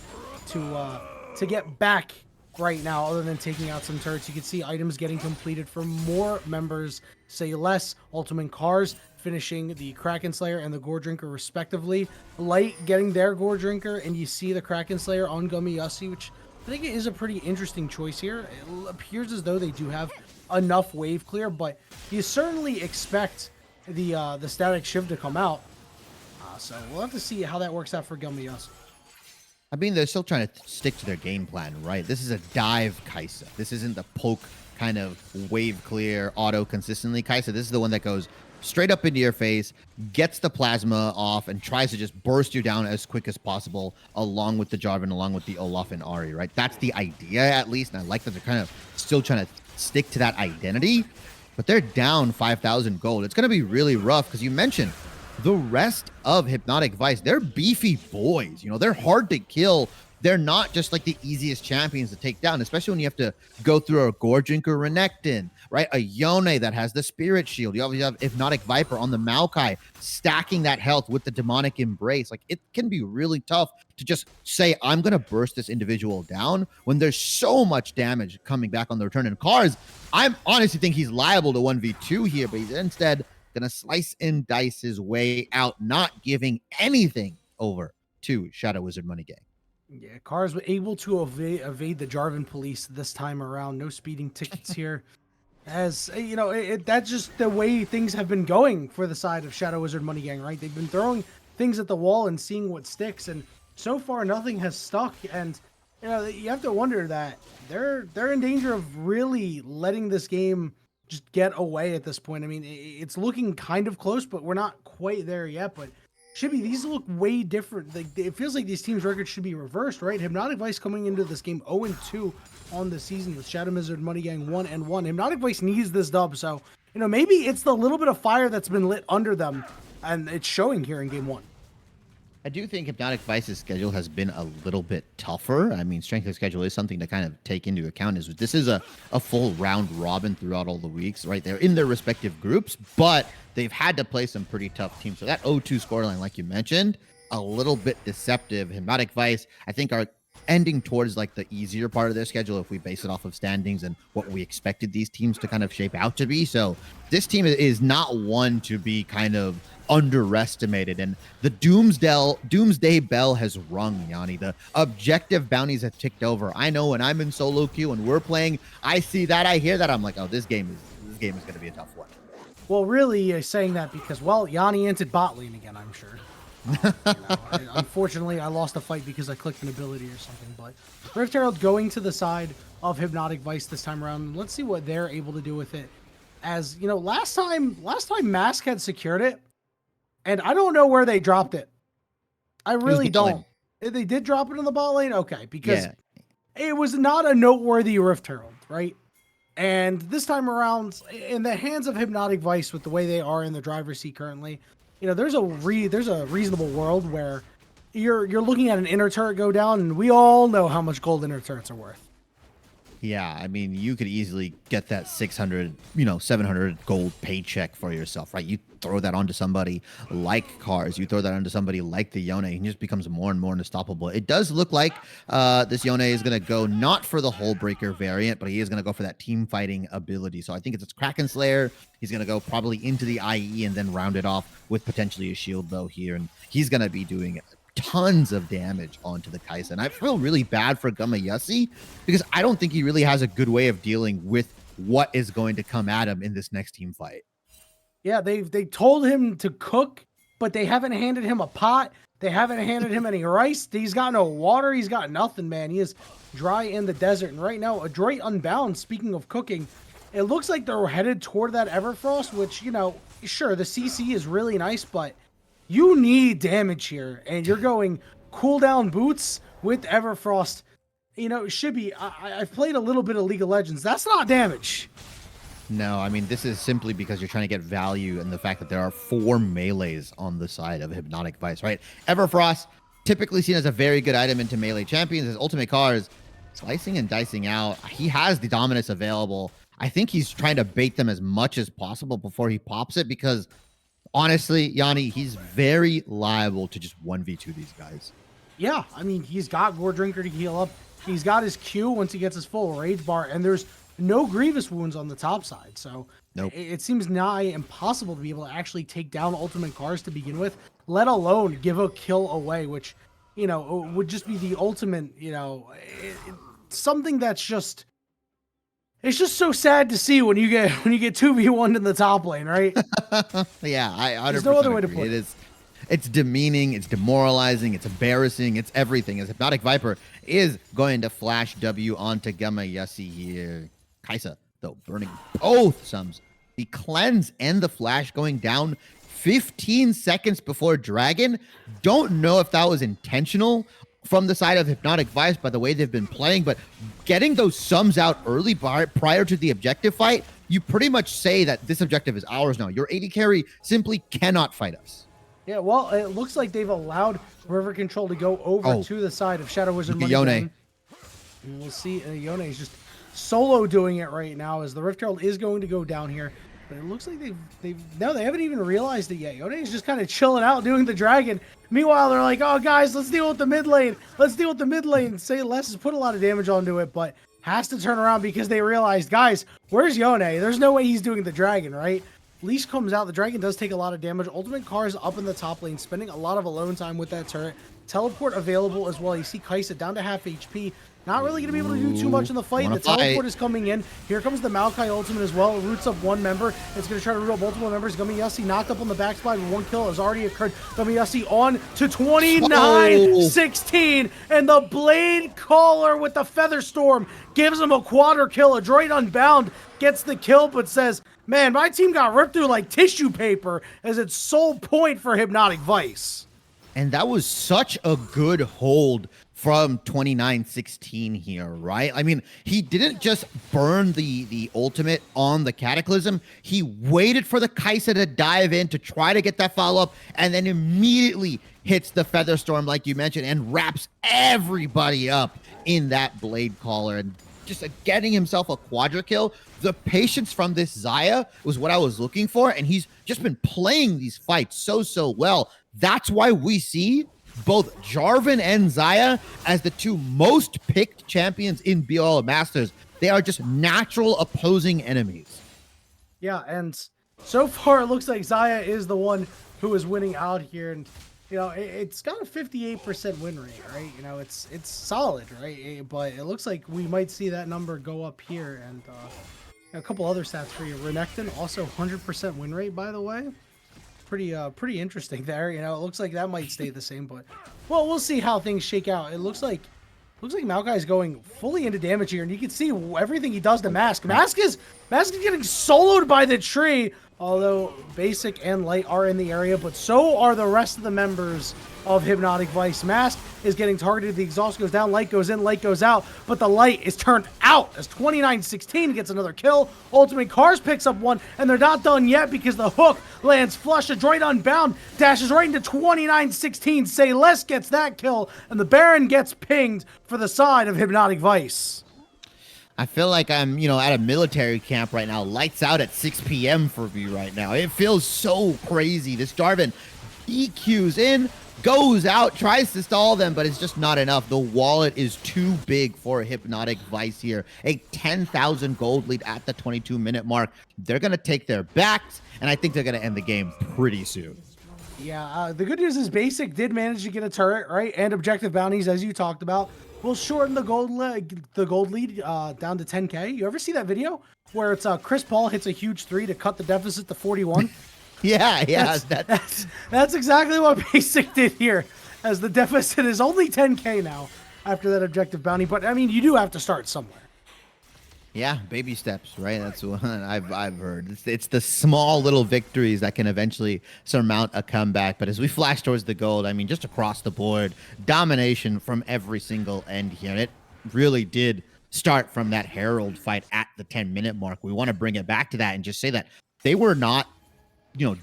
to get back right now, other than taking out some turrets. You can see items getting completed for more members. Say less. Ultimate Cars finishing the Kraken Slayer and the Gore Drinker respectively. Light getting their Gore Drinker, and you see the Kraken Slayer on Gummy which I think it is a pretty interesting choice here. It appears as though they do have enough wave clear, but you certainly expect the static shiv to come out. So we'll have to see how that works out for Gummy. I mean, they're still trying to stick to their game plan, right? This is a dive Kaisa. This isn't the poke kind of wave clear auto consistently Kaisa. This is the one that goes straight up into your face, gets the plasma off, and tries to just burst you down as quick as possible, along with the Jarvan, along with the Olaf and Ahri, right? That's the idea, at least, and I like that they're kind of still trying to stick to that identity, but they're down 5,000 gold. It's going to be really rough, because you mentioned the rest of Hypnotic Vice. They're beefy boys. You know, they're hard to kill. They're not just like the easiest champions to take down, especially when you have to go through a Gore Drinker Renekton, right? A Yone that has the Spirit Shield. You obviously have Hypnotic Viper on the Maokai, stacking that health with the Demonic Embrace. Like, it can be really tough to just say, I'm going to burst this individual down when there's so much damage coming back on the return. And Cars, I honestly think he's liable to 1v2 here, but he's instead going to slice and dice his way out, not giving anything over to Shadow Wizard Money Gang. Yeah, Cars were able to evade the Jarvan police this time around. No speeding tickets here. As you know, that's just the way things have been going for the side of Shadow Wizard Money Gang, right? They've been throwing things at the wall and seeing what sticks, and so far nothing has stuck. And you know, you have to wonder that they're in danger of really letting this game just get away at this point. I mean, it's looking kind of close, but we're not quite there yet. But Shibby, these look way different. Like, it feels like these teams' records should be reversed, right? Hypnotic Vice coming into this game 0-2 on the season with Shadow Wizard Money Gang 1-1. Hypnotic Vice needs this dub, so you know, maybe it's the little bit of fire that's been lit under them, and it's showing here in game 1. I do think Hypnotic Vice's schedule has been a little bit tougher. I mean, strength of schedule is something to kind of take into account. This is a full round robin throughout all the weeks, right? They're in their respective groups, but they've had to play some pretty tough teams. So that 0-2 scoreline, like you mentioned, a little bit deceptive. Hypnotic Vice, I think, are ending towards like the easier part of their schedule if we base it off of standings and what we expected these teams to kind of shape out to be. So this team is not one to be kind of underestimated, and the doomsday bell has rung, Yanni. The objective bounties have ticked over. I know when I'm in solo queue and we're playing, I see that, I hear that, I'm like, oh, this game is going to be a tough one. Well, really, saying that because, well, Yanni entered bot lane again, I'm sure. Unfortunately, I lost a fight because I clicked an ability or something. But Rift Herald going to the side of Hypnotic Vice this time around. Let's see what they're able to do with it. As you know, last time Mask had secured it, and I don't know where they dropped it. I really don't. They did drop it in the bot lane, okay, because it was not a noteworthy Rift Herald, right? And this time around, in the hands of Hypnotic Vice, with the way they are in the driver's seat currently, you know, there's a reasonable world where you're looking at an inner turret go down, and we all know how much gold inner turrets are worth. Yeah, I mean, you could easily get that 600, 700 gold paycheck for yourself, right? You throw that onto somebody like Cars, you throw that onto somebody like the Yone, and it just becomes more and more unstoppable. It does look like this Yone is going to go not for the Hull Breaker variant, but he is going to go for that team fighting ability. So I think it's Kraken Slayer. He's going to go probably into the IE and then round it off with potentially a shield bow here, and he's going to be doing tons of damage onto the Kaisa. And I feel really bad for Gummayusi because I don't think he really has a good way of dealing with what is going to come at him in this next team fight. Yeah, they told him to cook, but they haven't handed him a pot. They haven't handed him any rice. He's got no water. He's got nothing, man. He is dry in the desert. And right now, Adroit Unbound, speaking of cooking, it looks like they're headed toward that Everfrost, which, you know, sure, the CC is really nice, but you need damage here. And you're going cooldown boots with Everfrost. You know, Shibby, I've played a little bit of League of Legends. That's not damage. No, I mean, this is simply because you're trying to get value in the fact that there are 4 melees on the side of Hypnotic Vice, right? Everfrost, typically seen as a very good item into melee champions. His ultimate cars, slicing and dicing out. He has the dominance available. I think he's trying to bait them as much as possible before he pops it because, honestly, Yanni, he's very liable to just 1v2 these guys. Yeah, I mean, he's got Gore Drinker to heal up. He's got his Q once he gets his full rage bar, and there's no grievous wounds on the top side. So nope. It seems nigh impossible to be able to actually take down ultimate cars to begin with, let alone give a kill away, which, you know, would just be the ultimate, you know, something that's just, it's just so sad to see when you get 2v1 in the top lane, right? Yeah, I 100% There's no other way to agree. put it. It's demeaning, it's demoralizing, it's embarrassing, it's everything. As Hypnotic Viper is going to flash W onto Gamayasi here. Kaisa, though, burning both sums. The cleanse and the flash going down 15 seconds before Dragon. Don't know if that was intentional from the side of Hypnotic Vice by the way they've been playing, but getting those sums out early prior to the objective fight, you pretty much say that this objective is ours now. Your AD carry simply cannot fight us. Yeah, well, it looks like they've allowed River Control to go over to the side of Shadow Wizard Money. Yone. And we'll see. Yone is just solo doing it right now as the Rift Herald is going to go down here. But it looks like they haven't even realized it yet. Yone is just kind of chilling out doing the dragon. Meanwhile, they're like, oh, guys, let's deal with the mid lane. Let's deal with the mid lane. Say less has put a lot of damage onto it, but has to turn around because they realized, guys, where's Yone? There's no way he's doing the dragon, right? Leash comes out. The dragon does take a lot of damage. Ultimate Car is up in the top lane, spending a lot of alone time with that turret. Teleport available as well. You see Kaisa down to half HP. Not really going to be able to do too much in the fight. The teleport is coming in. Here comes the Maokai ultimate as well. It roots up one member. It's going to try to root up multiple members. Gamayasi knocked up on the backslide with 1 kill has already occurred. Gamayasi on to 29-16. And the Blade Caller with the Feather Storm gives him a quadra kill. Adroit Unbound gets the kill, but says, man, my team got ripped through like tissue paper as its sole point for Hypnotic Vice. And that was such a good hold from 29-16 here, right? I mean, he didn't just burn the ultimate on the Cataclysm. He waited for the Kaisa to dive in to try to get that follow-up, and then immediately hits the Feather Storm, like you mentioned, and wraps everybody up in that Blade Caller. And just getting himself a quadra kill. The patience from this Xayah was what I was looking for, and he's just been playing these fights so well. That's why we see both Jarvan and Xayah as the 2 most picked champions in BOL Masters. They are just natural opposing enemies. Yeah, and so far it looks like Xayah is the one who is winning out here, and you know it's got a 58% win rate, right? You know it's solid, right? But it looks like we might see that number go up here, and a couple other stats for you. Renekton also 100% win rate, by the way. Pretty interesting there. You know, it looks like that might stay the same, but well, we'll see how things shake out. It looks like Maokai is going fully into damage here, and you can see everything he does to Mask. Mask is getting soloed by the tree, although Basic and Light are in the area, but so are the rest of the members of Hypnotic Vice. Mask is getting targeted. The exhaust goes down, Light goes in, Light goes out, but the Light is turned out as 29-16 gets another kill. Ultimate Cars picks up one, and they're not done yet because the hook lands flush. Adroit Unbound dashes right into 29-16. Say Less gets that kill, and the Baron gets pinged for the side of Hypnotic Vice. I feel like I'm, at a military camp right now. Lights out at 6 p.m. for me right now. It feels so crazy. This Jarvan EQs in, goes out, tries to stall them, but it's just not enough. The wallet is too big for Hypnotic Vice here. A 10,000 gold lead at the 22-minute mark. They're going to take their backs, and I think they're going to end the game pretty soon. Yeah, the good news is Basic did manage to get a turret, right? And objective bounties, as you talked about, will shorten the gold lead down to 10K. You ever see that video where it's Chris Paul hits a huge 3 to cut the deficit to 41? Yeah. That's exactly what Basic did here. as the deficit is only 10K now after that objective bounty. But I mean, you do have to start somewhere. Yeah, baby steps, right? That's what I've heard. It's the small little victories that can eventually surmount a comeback. But as we flash towards the gold, I mean, just across the board, domination from every single end here. And it really did start from that Herald fight at the 10-minute mark. We want to bring it back to that and just say that they were not,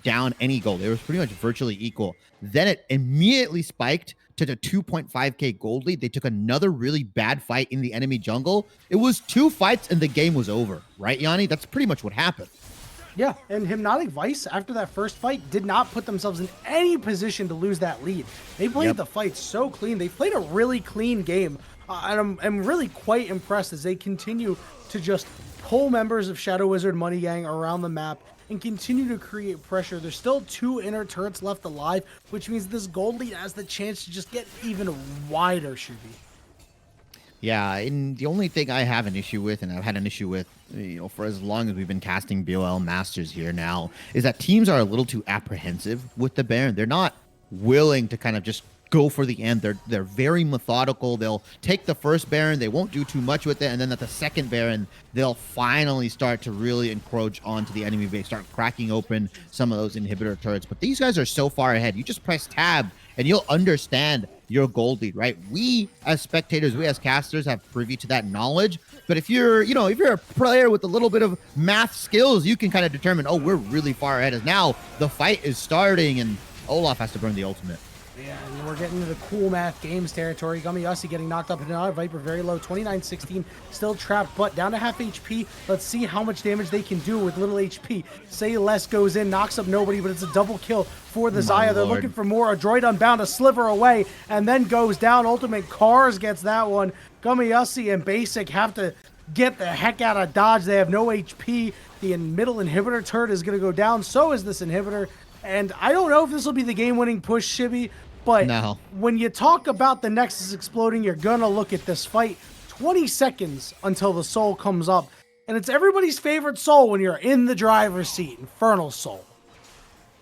down any gold. It was pretty much virtually equal. Then it immediately spiked to the 2.5K gold lead. They took another really bad fight in the enemy jungle. It was 2 fights and the game was over, right, Yanni? That's pretty much what happened. Yeah, and Hypnotic Vice, after that first fight, did not put themselves in any position to lose that lead. They played the fight so clean. They played a really clean game. And I'm really quite impressed as they continue to just pull members of Shadow Wizard Money Gang around the map and continue to create pressure. There's still 2 inner turrets left alive, which means this gold lead has the chance to just get even wider, Shubi. Yeah, and the only thing I have an issue with, and I've had an issue with, for as long as we've been casting BOL Masters here now, is that teams are a little too apprehensive with the Baron. They're not willing to kind of just go for the end. They're very methodical. They'll take the first Baron, they won't do too much with it, and then at the second Baron, they'll finally start to really encroach onto the enemy base, start cracking open some of those inhibitor turrets. But these guys are so far ahead. You just press tab and you'll understand your gold lead, right? We as spectators, we as casters have privy to that knowledge. But if you're, if you're a player with a little bit of math skills, you can kind of determine, oh, we're really far ahead. As now the fight is starting and Olaf has to burn the ultimate. Yeah, and we're getting into the cool math games territory. Gummiyasi getting knocked up, and another Viper very low, 29-16, still trapped, but down to half HP. Let's see how much damage they can do with little HP. Say Less goes in, knocks up nobody, but it's a double kill for the Xayah. They're looking for more. A droid unbound, a sliver away, and then goes down. Ultimate Cars gets that one. Gummiyasi and Basic have to get the heck out of Dodge. They have no HP. The middle inhibitor turret is going to go down. So is this inhibitor. And I don't know if this will be the game-winning push, Shibby, but when you talk about the Nexus exploding, you're going to look at this fight. 20 seconds until the soul comes up. And it's everybody's favorite soul when you're in the driver's seat, Infernal Soul.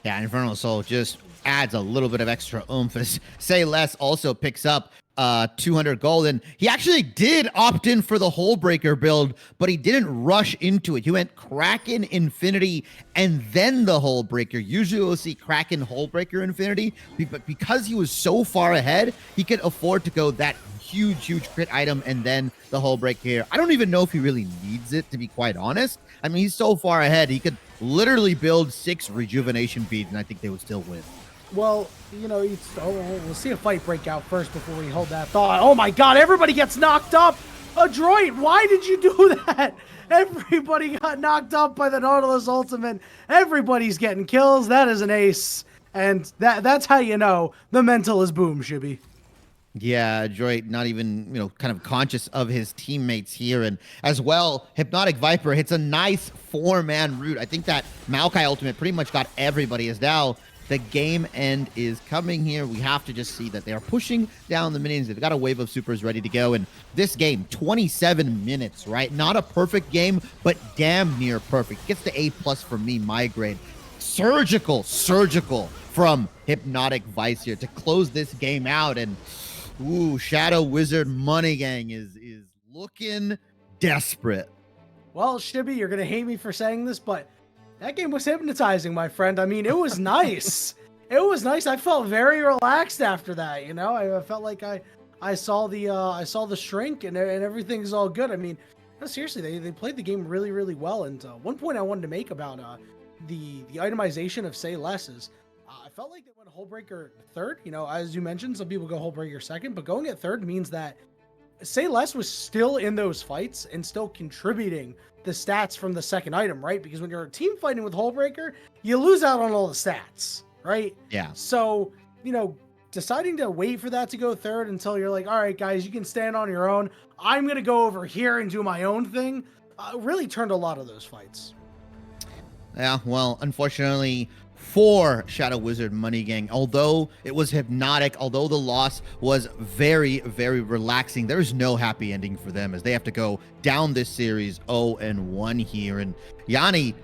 Yeah, Infernal Soul just adds a little bit of extra oomph. As Say Less also picks up 200 gold, and he actually did opt in for the Hullbreaker build, but he didn't rush into it. He went Kraken Infinity and then the Hullbreaker. Usually we'll see Kraken Hullbreaker Infinity, but because he was so far ahead, he could afford to go that huge crit item and then the Hullbreaker here. I don't even know if he really needs it, to be quite honest. I mean, he's so far ahead, he could literally build 6 rejuvenation beads and I think they would still win. Well, we'll see a fight break out first before we hold that thought. Oh my god, everybody gets knocked up! A droid, why did you do that? Everybody got knocked up by the Nautilus ultimate. Everybody's getting kills. That is an ace. And that's how you know the mental is boom, Shibby. Yeah, Droid not even, kind of conscious of his teammates here. And as well, Hypnotic Viper hits a nice 4-man route. I think that Maokai ultimate pretty much got everybody. As now the game end is coming here. We have to just see that they are pushing down the minions. They've got a wave of supers ready to go. And this game, 27 minutes, right? Not a perfect game, but damn near perfect. Gets the A+ for me, my grade. Surgical from Hypnotic Vice here to close this game out. And ooh, Shadow Wizard Money Gang is looking desperate. Well, Shibby, you're going to hate me for saying this, but that game was hypnotizing, my friend. I mean, it was nice. It was nice. I felt very relaxed after that, I felt like I saw the shrink and everything's all good. I mean, no, seriously, they played the game really, really well. And one point I wanted to make about the itemization of Say Less is I felt like they went Hullbreaker third. As you mentioned, some people go Hullbreaker second, but going at third means that Say Less was still in those fights and still contributing the stats from the second item, right? Because when you're team fighting with Hullbreaker, you lose out on all the stats, right? Yeah. So, deciding to wait for that to go third until you're like, all right, guys, you can stand on your own. I'm going to go over here and do my own thing. Really turned a lot of those fights. Yeah, well, unfortunately for Shadow Wizard Money Gang, although it was Hypnotic, although the loss was very, very relaxing, there's no happy ending for them as they have to go down this series 0-1 here. And Yanni,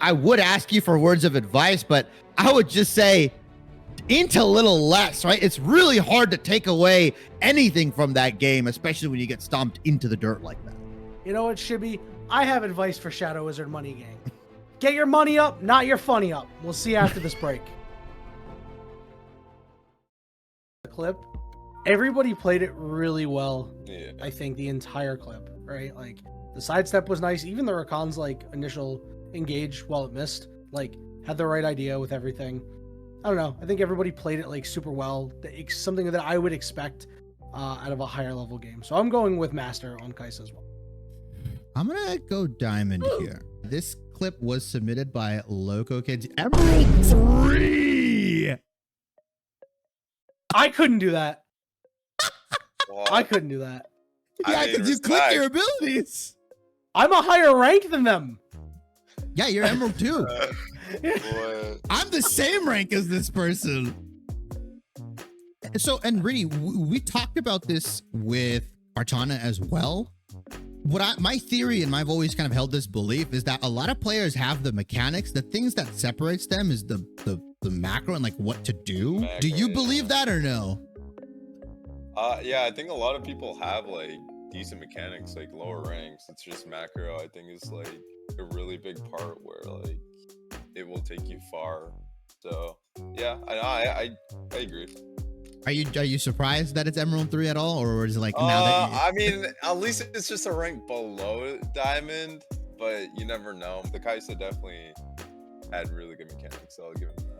I would ask you for words of advice, but I would just say, into a little less, right? It's really hard to take away anything from that game, especially when you get stomped into the dirt like that. You know what, Shibby? I have advice for Shadow Wizard Money Gang. Get your money up, not your funny up. We'll see you after this break. The clip. Everybody played it really well. Yeah. I think the entire clip, right? Like the sidestep was nice. Even the Rakan's like initial engage while it missed, like had the right idea with everything. I don't know. I think everybody played it like super well. It's something that I would expect out of a higher level game. So I'm going with Master on Kai'Sa as well. I'm gonna go diamond here. This clip was submitted by Loco Kids Emerald 3. I couldn't do that. Well, I couldn't do that. Yeah, because you click your abilities. I'm a higher rank than them. Yeah, you're Emerald 2. Boy. I'm the same rank as this person. So, and really, we talked about this with Archana as well. My theory, and I've always kind of held this belief, is that a lot of players have the mechanics. The things that separates them is the macro and like what to do. Macro, Do you yeah. believe that or no? Yeah, I think a lot of people have like decent mechanics, like lower ranks. It's just macro, I think, is like a really big part where like it will take you far. So yeah, I agree. Are you surprised that it's Emerald 3 at all, or is it like now that I mean, at least it's just a rank below Diamond, but you never know. The Kai'Sa definitely had really good mechanics, so I'll give him that.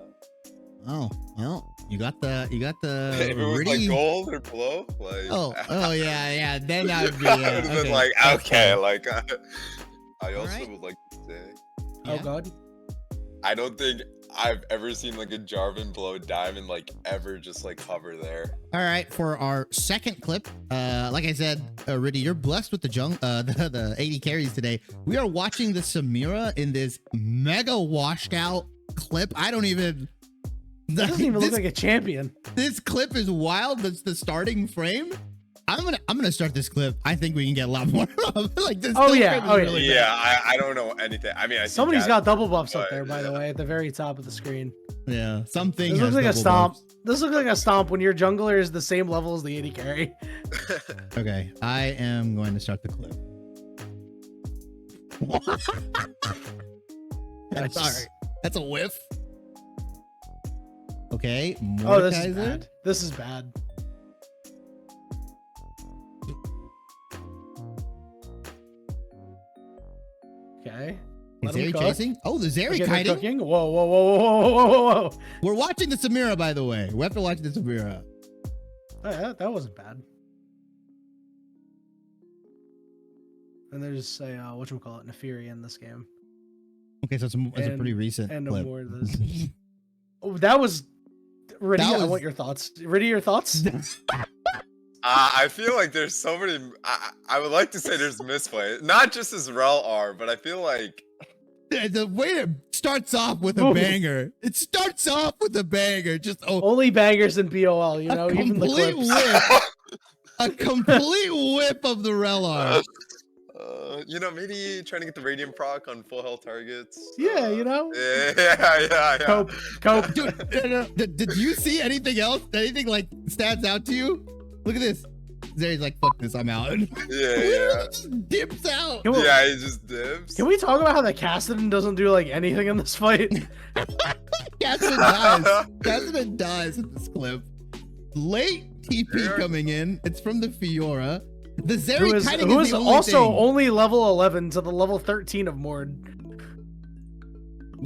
Oh, well, you got the If it was really... like gold or below, like oh yeah, then I would be I would have been like, okay, like I also Alright. would like to say, Oh god. I don't think I've ever seen like a Jarvan below Diamond like ever just like hover there. All right, for our second clip, like I said, Riddy, you're blessed with the 80 carries today. We are watching the Samira in this mega washed out clip. I don't even. That doesn't even look like a champion. This clip is wild. That's the starting frame. I'm gonna start this clip. I think we can get a lot more. Like this. Oh this yeah, clip is oh yeah. really Yeah, I don't know anything. I mean, I see Somebody's guys, got double buffs up but, there, by the yeah. way, at the very top of the screen. bad. Yeah, something. This looks has like a double stomp. buffs. This looks like a stomp when your jungler is the same level as the 80 carry. Okay, I am going to start the clip. Nice. Sorry, that's a whiff. Okay, Oh, this is Mordekaiser. bad. This is bad. Okay. Is Let him Zeri cook. chasing? Oh, the Zeri Okay, they're kiting. cooking. Whoa, whoa, whoa, whoa, whoa, whoa, whoa, whoa. We're watching the Samira, by the way. We have to watch the Samira. Oh, that wasn't bad. And there's a whatchamacallit, Neferi in this game. Okay, so it's a And- pretty recent and no clip. more of this. Oh, that was Riddy, That I was- want your thoughts. Riddy, your thoughts? I feel like there's so many. I would like to say there's misplay, not just as Rel are, but I feel like The way it starts off with a Ooh. banger. It starts off with a banger. Just Only bangers in BOL, you know, a even the complete clips. whip. A complete whip of the Relar. you know, maybe trying to get the Radiant proc on full health targets. Yeah, you know? Yeah. Cope. Dude, did you see anything else? Anything like stands out to you? Look at this. Zeri's like, fuck this, I'm out. Yeah. Just dips out. Can we, Yeah, he just dips. can we talk about how the Cassidy doesn't do like anything in this fight? Cassidy dies. Cassidy dies in this clip. Late TP There- coming in. It's from the Fiora. The who Zeri is, kiting who is is the only also thing. only level 11 to the level 13 of Mord.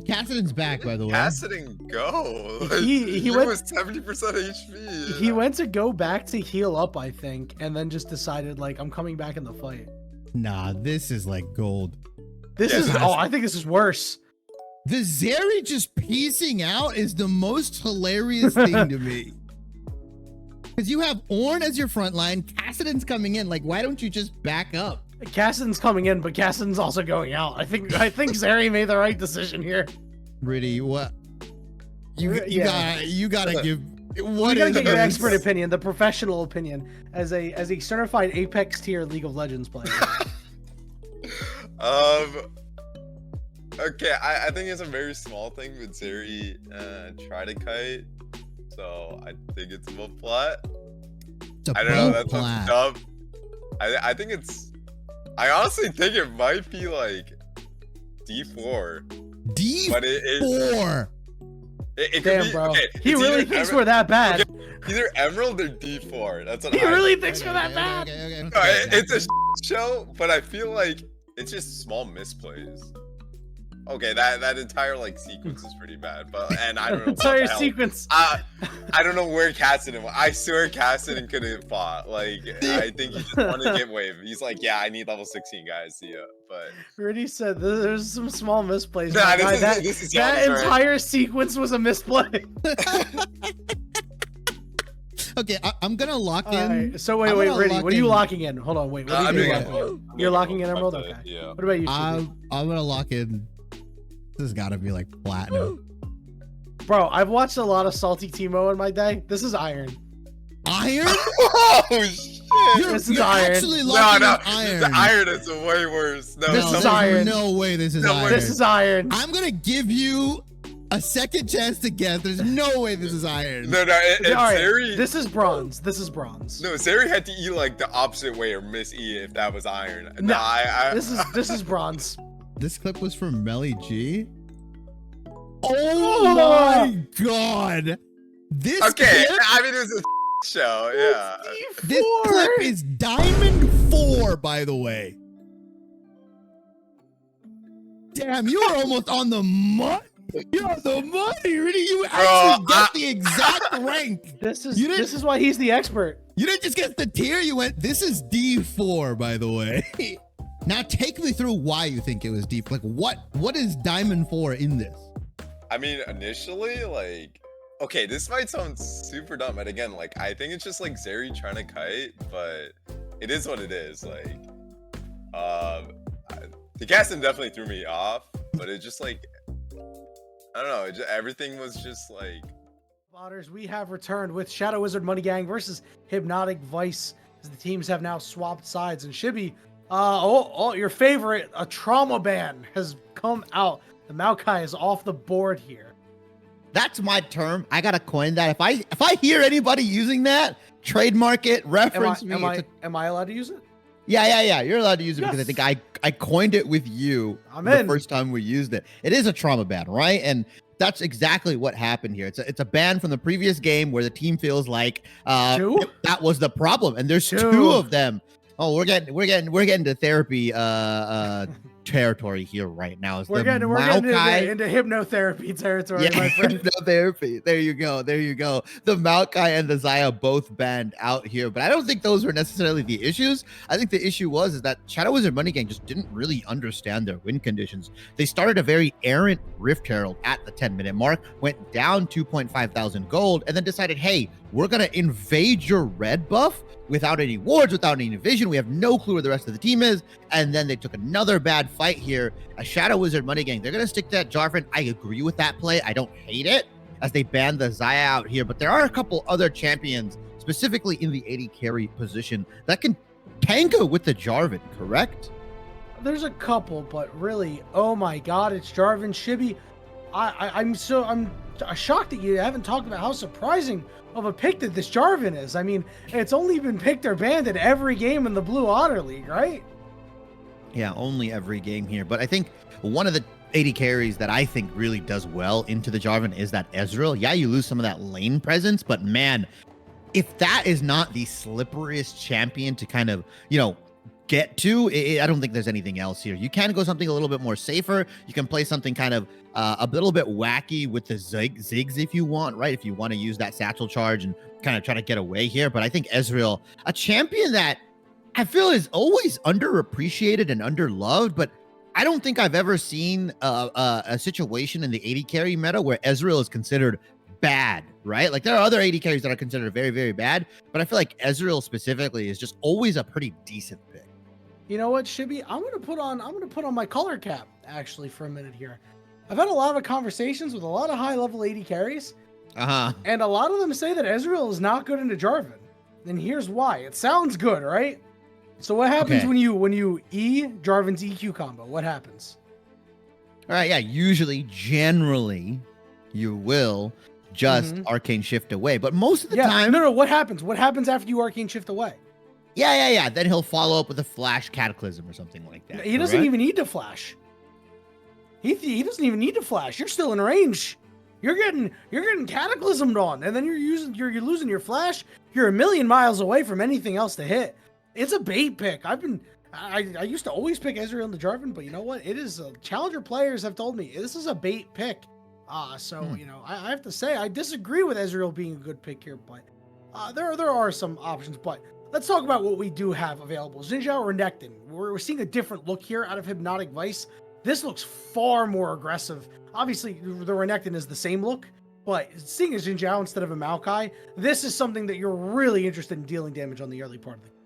Cassidy's back, by the way. Cassidy go. Like, He went- was 70% HP. He went to go back to heal up, I think, and then just decided like I'm coming back in the fight. Nah, this is like gold. This Yes. is I think this is worse. The Zeri just piecing out is the most hilarious thing to me. Because you have Ornn as your front line, Cassidy's coming in. Like, why don't you just back up? Cassidon's coming in, but Cassidon's also going out. I think Zeri made the right decision here. Riddy, what? You Yeah. gotta give. We What gotta is get your this? expert opinion, the professional opinion, as a certified Apex tier League of Legends player. Okay, I think it's a very small thing with Zeri try to kite. so I think it's above plat. It's I don't know. above That's a dub. I think it's. I honestly think it might be like D4. But D4. It could Damn, be, bro. okay, He it's really either thinks we're that bad. Okay, either Emerald or D4. That's what He I really think. thinks we're that bad. Okay. No, it's a show, but I feel like it's just small misplays. Okay, that entire like sequence is pretty bad, but and I don't know. Entire what the hell. sequence. I don't know where Cassidy went. I swear Cassidy couldn't fought. Like I think he just wanted to get wave. He's like, yeah, I need level 16 guys. See ya. But Rudy said there's some small misplays. Nah, My this guy. is- that this is that John's right. entire sequence was a misplay. Okay, I'm gonna lock in. Alright, so wait, I'm gonna Rudy, lock what are you in- locking in? Hold on, wait. What are I'm you doing locking it. in? You're locking in Emerald? I'll tell Okay. you, yeah. What about you, Shuby? I'm gonna lock in. This has got to be like platinum. Bro, I've watched a lot of Salty Timo in my day. This is iron. Iron? Oh shit! This is iron. actually No, locking no, in iron. the iron is way worse. No, This No, is there's iron. no way this is No, iron. This is iron. I'm gonna give you a second chance to guess. There's no way this is iron. no, it's Alright, Zeri. this is bronze. This is bronze. No, Zeri had to eat like the opposite way or miss E if that was iron. No, I This is bronze. This clip was from Melly G. Oh my god! This okay. clip, I mean, it was a show. Yeah. this clip is Diamond 4, by the way. Damn, you are almost on the money. You're on the money, Rudy. You actually got the exact rank. This You didn't- is why he's the expert. You didn't just get the tier. You went. This is D4, by the way. Now take me through why you think it was D4. Like what is Diamond 4 in this? I mean, initially, like, okay, this might sound super dumb, and again, like, I think it's just like Zeri trying to kite, but it is what it is. Like, the casting definitely threw me off, but it just like, I don't know, everything was just like. Otters, we have returned with Shadow Wizard Money Gang versus Hypnotic Vice, as the teams have now swapped sides. And Shibby, your favorite, a trauma ban has come out. The Maokai is off the board here. That's my term. I gotta coin that. If I hear anybody using that, trademark it, reference me. Am I allowed to use it? Yeah. You're allowed to use it because I Yes. think I coined it with you I'm the in. first time we used it. It is a trauma ban, right? And that's exactly what happened here. It's a ban from the previous game where the team feels like Two? that was the problem, and there's Two. two of them. Oh, we're getting to therapy territory here right now. It's We're the getting Maokai- into hypnotherapy territory, my friend. hypnotherapy. There you go. The Maokai and the Zaya both banned out here, but I don't think those were necessarily the issues. I think the issue is that Shadow Wizard Money Gang just didn't really understand their win conditions. They started a very errant Rift Herald at the 10-minute mark, went down 2.5 thousand gold, and then decided, hey, we're gonna invade your red buff without any wards, without any vision. We have no clue where the rest of the team is. And then they took another bad fight here. A Shadow Wizard Money Gang. They're going to stick to that Jarvan. I agree with that play. I don't hate it as they ban the Zaya out here. But there are a couple other champions, specifically in the 80 carry position, that can tango with the Jarvan, correct? There's a couple, but really, oh my god, it's Jarvan. Shibby. I'm shocked that you haven't talked about how surprising of a pick that this Jarvan is. I mean, it's only been picked or banned in every game in the Blue Otter League, right? Yeah, only every game here. But I think one of the 80 carries that I think really does well into the Jarvan is that Ezreal. Yeah, you lose some of that lane presence, but man, if that is not the slipperiest champion to kind of, get to, I don't think there's anything else here. You can go something a little bit more safer. You can play something kind of a little bit wacky with the zigs if you want, right? If you want to use that satchel charge and kind of try to get away here. But I think Ezreal, a champion that I feel is always underappreciated and underloved, but I don't think I've ever seen a situation in the 80 carry meta where Ezreal is considered bad, right? Like there are other 80 carries that are considered very, very bad, but I feel like Ezreal specifically is just always a pretty decent pick. You know what, Shibby? I'm gonna put on my color cap actually for a minute here. I've had a lot of conversations with a lot of high level 80 carries, and a lot of them say that Ezreal is not good into Jarvan. And here's why. It sounds good, right? So what happens when you E Jarvan's EQ combo? What happens? All right, yeah, generally, you will just Arcane Shift away. But most of the time, no. What happens? What happens after you Arcane Shift away? Yeah. Then he'll follow up with a Flash Cataclysm or something like that. He doesn't even need to flash. He doesn't even need to flash. You're still in range. You're getting cataclysmed on, and then you're losing your flash. You're a million miles away from anything else to hit. It's a bait pick. I used to always pick Ezreal and the Jarvan, but you know what? It is challenger players have told me this is a bait pick. So you know, I have to say I disagree with Ezreal being a good pick here, but there are some options. But let's talk about what we do have available. Xin Zhao or Renekton. We're seeing a different look here out of Hypnotic Vice. This looks far more aggressive. Obviously, the Renekton is the same look, but seeing a Xin Zhao instead of a Maokai, this is something that you're really interested in dealing damage on the early part of the game.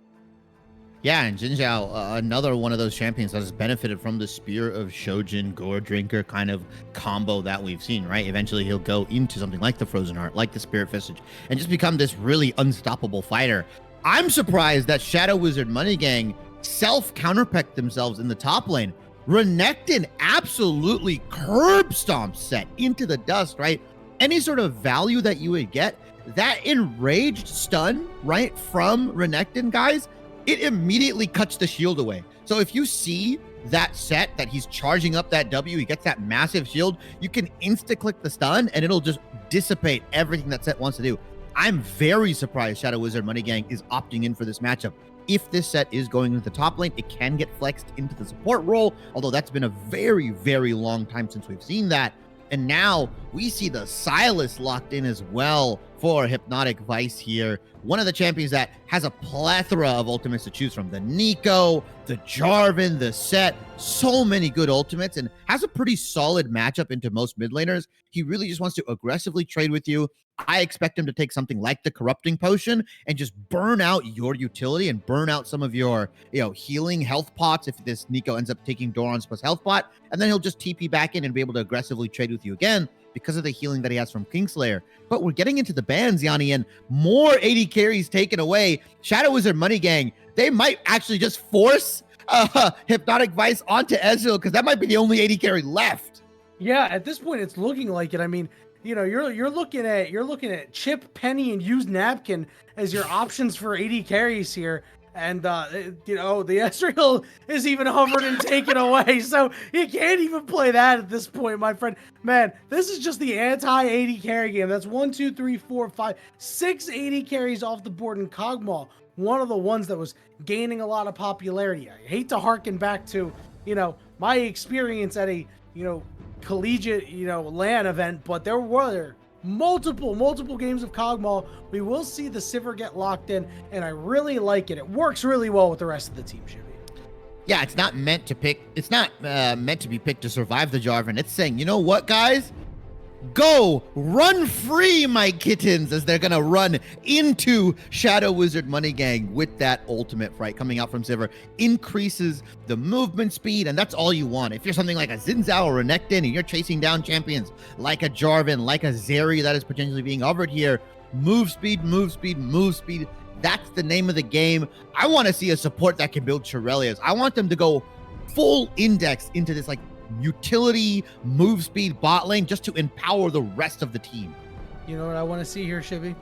Yeah, and Xin Zhao, another one of those champions that has benefited from the Spear of Shojin, Gore Drinker kind of combo that we've seen, right? Eventually, he'll go into something like the Frozen Heart, like the Spirit Visage, and just become this really unstoppable fighter. I'm surprised that Shadow Wizard Money Gang self-counterpecked themselves in the top lane. Renekton absolutely curb stomp set into the dust, right? Any sort of value that you would get, that enraged stun, right, from Renekton, guys, it immediately cuts the shield away. So if you see that set that he's charging up that W, he gets that massive shield, you can insta-click the stun and it'll just dissipate everything that set wants to do. I'm very surprised Shadow Wizard Money Gang is opting in for this matchup. If this set is going into the top lane, it can get flexed into the support role, although that's been a very, very long time since we've seen that. And now we see the Silas locked in as well for Hypnotic Vice here. One of the champions that has a plethora of ultimates to choose from. The Nico, the Jarvan, the Set, so many good ultimates, and has a pretty solid matchup into most mid laners. He really just wants to aggressively trade with you. I expect him to take something like the Corrupting Potion and just burn out your utility and burn out some of your, healing health pots if this Nico ends up taking Doran's plus health pot, and then he'll just TP back in and be able to aggressively trade with you again because of the healing that he has from Kingslayer. But we're getting into the bans, Yanni, and more AD carries taken away. Shadow Wizard Money Gang, they might actually just force Hypnotic Vice onto Ezreal because that might be the only AD carry left. Yeah, at this point, it's looking like it. I mean, you're looking at Chip, Penny, and Use Napkin as your options for AD carries here. And, the Ezreal is even hovered and taken away. So you can't even play that at this point, my friend. Man, this is just the anti-AD carry game. That's 1, 2, 3, 4, 5, 6 AD carries off the board in Kog'Maw. One of the ones that was gaining a lot of popularity. I hate to harken back to, my experience at a, collegiate, LAN event, but there were multiple games of Kog'Maw. We will see the Sivir get locked in, and I really like it. It works really well with the rest of the team, Shibby. Yeah, it's not meant to pick. It's not meant to be picked to survive the Jarvan. It's saying, you know what, guys? Go run free, my kittens, as they're gonna run into Shadow Wizard Money Gang with that ultimate, right, coming out from Sivir. Increases the movement speed, and that's all you want. If you're something like a Xin Zhao or Renekton and you're chasing down champions like a Jarvan, like a Zeri that is potentially being hovered here, move speed. That's the name of the game. I want to see a support that can build Shurelya's. I want them to go full index into this utility move speed bot lane just to empower the rest of the team. You know what I want to see here, Shibby?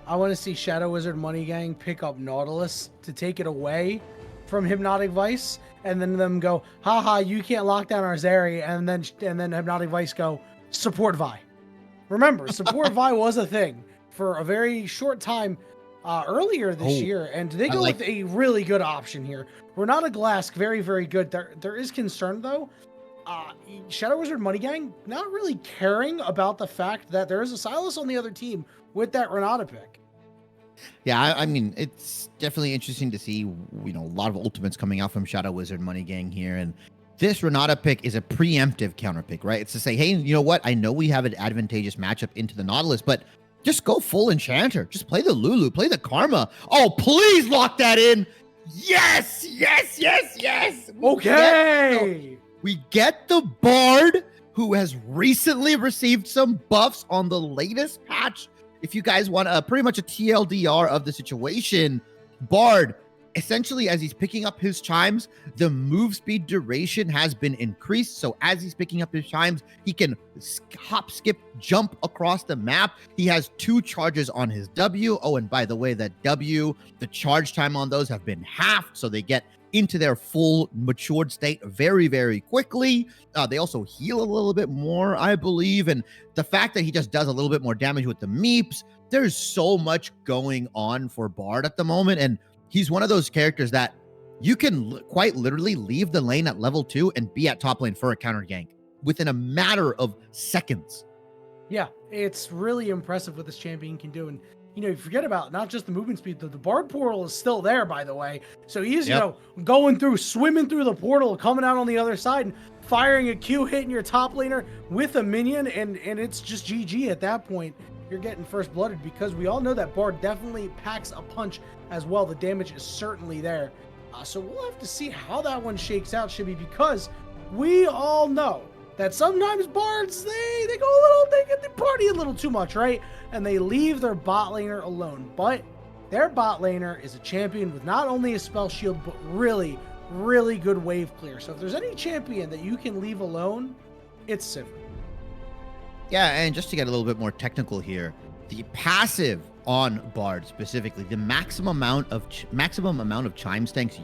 I want to see Shadow Wizard Money Gang pick up Nautilus to take it away from Hypnotic Vice, and then them go, haha, you can't lock down our Zeri, and then Hypnotic Vice go, support Vi. Remember, support Vi was a thing for a very short time earlier this year, and they go with a really good option here. Renata Glass, very, very good. There is concern, though. Shadow Wizard Money Gang not really caring about the fact that there is a Silas on the other team with that Renata pick. Yeah, I mean, it's definitely interesting to see, a lot of ultimates coming out from Shadow Wizard Money Gang here. And this Renata pick is a preemptive counter pick, right? It's to say, hey, you know what? I know we have an advantageous matchup into the Nautilus, but just go full Enchanter. Just play the Lulu, play the Karma. Oh, please lock that in. Yes. Okay. We get the Bard, who has recently received some buffs on the latest patch. If you guys want pretty much a TLDR of the situation, Bard, essentially, as he's picking up his chimes, the move speed duration has been increased. So as he's picking up his chimes, he can hop, skip, jump across the map. He has 2 charges on his W. Oh, and by the way, that W, the charge time on those have been halved, so they get into their full matured state very, very quickly. They also heal a little bit more, I believe. And the fact that he just does a little bit more damage with the meeps, there's so much going on for Bard at the moment. And he's one of those characters that you can quite literally leave the lane at level 2 and be at top lane for a counter gank within a matter of seconds. Yeah, it's really impressive what this champion can do. And, you know, you forget about not just the movement speed, the Bard portal is still there, by the way. So he's, you know, going through, swimming through the portal, coming out on the other side and firing a Q, hitting your top laner with a minion. And it's just GG at that point. You're getting first blooded, because we all know that Bard definitely packs a punch as well. The damage is certainly there. So we'll have to see how that one shakes out, Shibby, because we all know that sometimes Bards, they go a little, they party a little too much, right? And they leave their bot laner alone. But their bot laner is a champion with not only a spell shield, but really, really good wave clear. So if there's any champion that you can leave alone, it's Sivir. Yeah, and just to get a little bit more technical here, the passive on Bard specifically, the maximum amount of chime stacks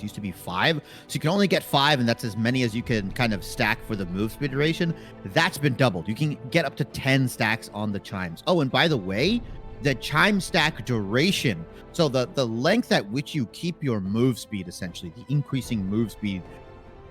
used to be 5, so you can only get 5, and that's as many as you can kind of stack for the move speed duration. That's been doubled. You can get up to 10 stacks on the chimes. Oh, and by the way, the chime stack duration, so the length at which you keep your move speed, essentially the increasing move speed,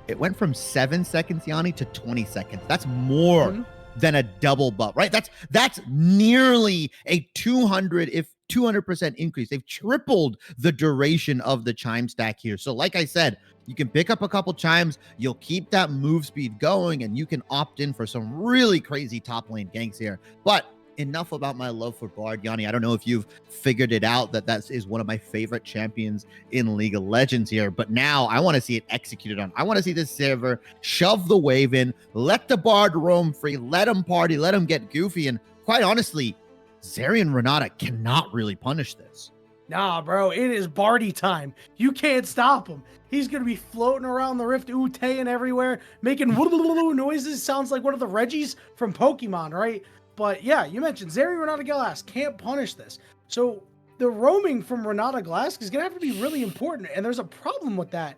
it went from 7 seconds, Yanni, to 20 seconds. That's more than a double buff, right? That's nearly a 200% increase. They've tripled the duration of the chime stack here. So like I said, you can pick up a couple chimes, you'll keep that move speed going, and you can opt in for some really crazy top lane ganks here. But enough about my love for Bard. Yanni, I don't know if you've figured it out that is one of my favorite champions in League of Legends here, but now I want to see it executed on. I want to see this Sivir shove the wave in, let the Bard roam free, let him party, let him get goofy, and quite honestly, Zeri and Renata cannot really punish this. Nah, bro, it is Bardy time. You can't stop him. He's going to be floating around the rift, ooh-taying everywhere, making noises. Sounds like one of the Reggies from Pokemon, right? But yeah, you mentioned Zeri Renata Glass can't punish this. So the roaming from Renata Glass is going to have to be really important. And there's a problem with that,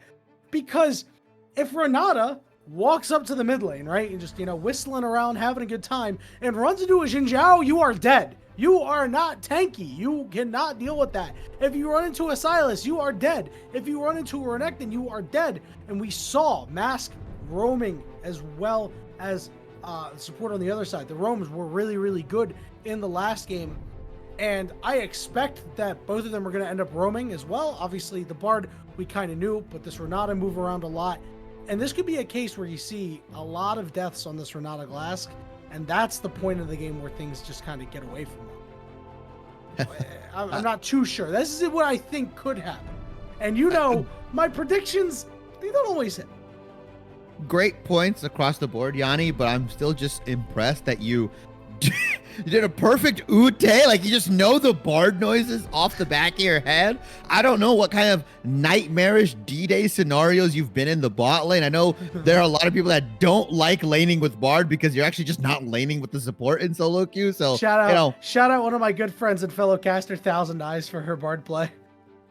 because if Renata walks up to the mid lane, right, and just, you know, whistling around, having a good time, and runs into a Xin Zhao, you are dead. You are not tanky. You cannot deal with that. If you run into a Silas, you are dead. If you run into a Renekton, you are dead. And we saw Mask roaming as well as support on the other side. The roams were really, really good in the last game, and I expect that both of them are going to end up roaming as well. Obviously, the Bard we kind of knew, but this Renata move around a lot, and this could be a case where you see a lot of deaths on this Renata Glass, and that's the point of the game where things just kind of get away from them. I'm not too sure. This is what I think could happen, and you know, my predictions, they don't always hit. Great points across the board, Yanni, but I'm still just impressed that you did a perfect ute. Like, you just know the Bard noises off the back of your head. I don't know what kind of nightmarish D-Day scenarios you've been in the bot lane. I know there are a lot of people that don't like laning with Bard because you're actually just not laning with the support in solo queue. So shout out, you know, shout out one of my good friends and fellow caster, Thousand Eyes, for her Bard play.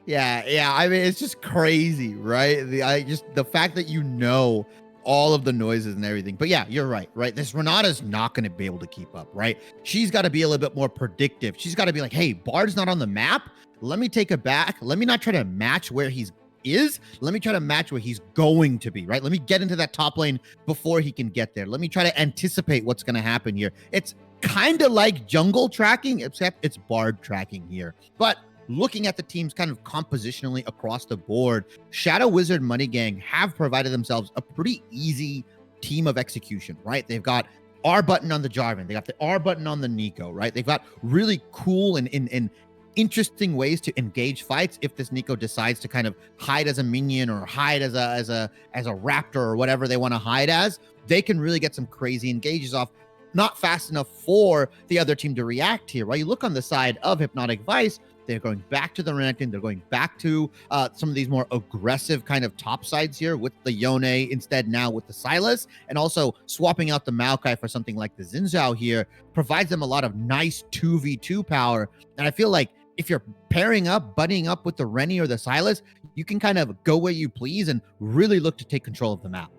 Yeah. I mean, it's just crazy, right? The fact that you know all of the noises and everything. But yeah, you're right? This Renata's not going to be able to keep up, right? She's got to be a little bit more predictive. She's got to be like, hey, Bard's not on the map. Let me take it back. Let me not try to match where he's is. Let me try to match where he's going to be, right? Let me get into that top lane before he can get there. Let me try to anticipate what's going to happen here. It's kind of like jungle tracking, except it's Bard tracking here. But looking at the teams kind of compositionally across the board, Shadow Wizard Money Gang have provided themselves a pretty easy team of execution, right? They've got R button on the Jarvan. They got the R button on the Nico, right? They've got really cool and interesting ways to engage fights if this Nico decides to kind of hide as a minion or hide as a raptor or whatever they want to hide as. They can really get some crazy engages off, not fast enough for the other team to react here, right? You look on the side of Hypnotic Vice, They're going back to the Renekton. They're going back to some of these more aggressive kind of top sides here with the Yone instead now with the Sylas, and also swapping out the Maokai for something like the Xin Zhao here provides them a lot of nice 2v2 power. And I feel like if you're pairing up, buddying up with the Rennie or the Sylas, you can kind of go where you please and really look to take control of the map.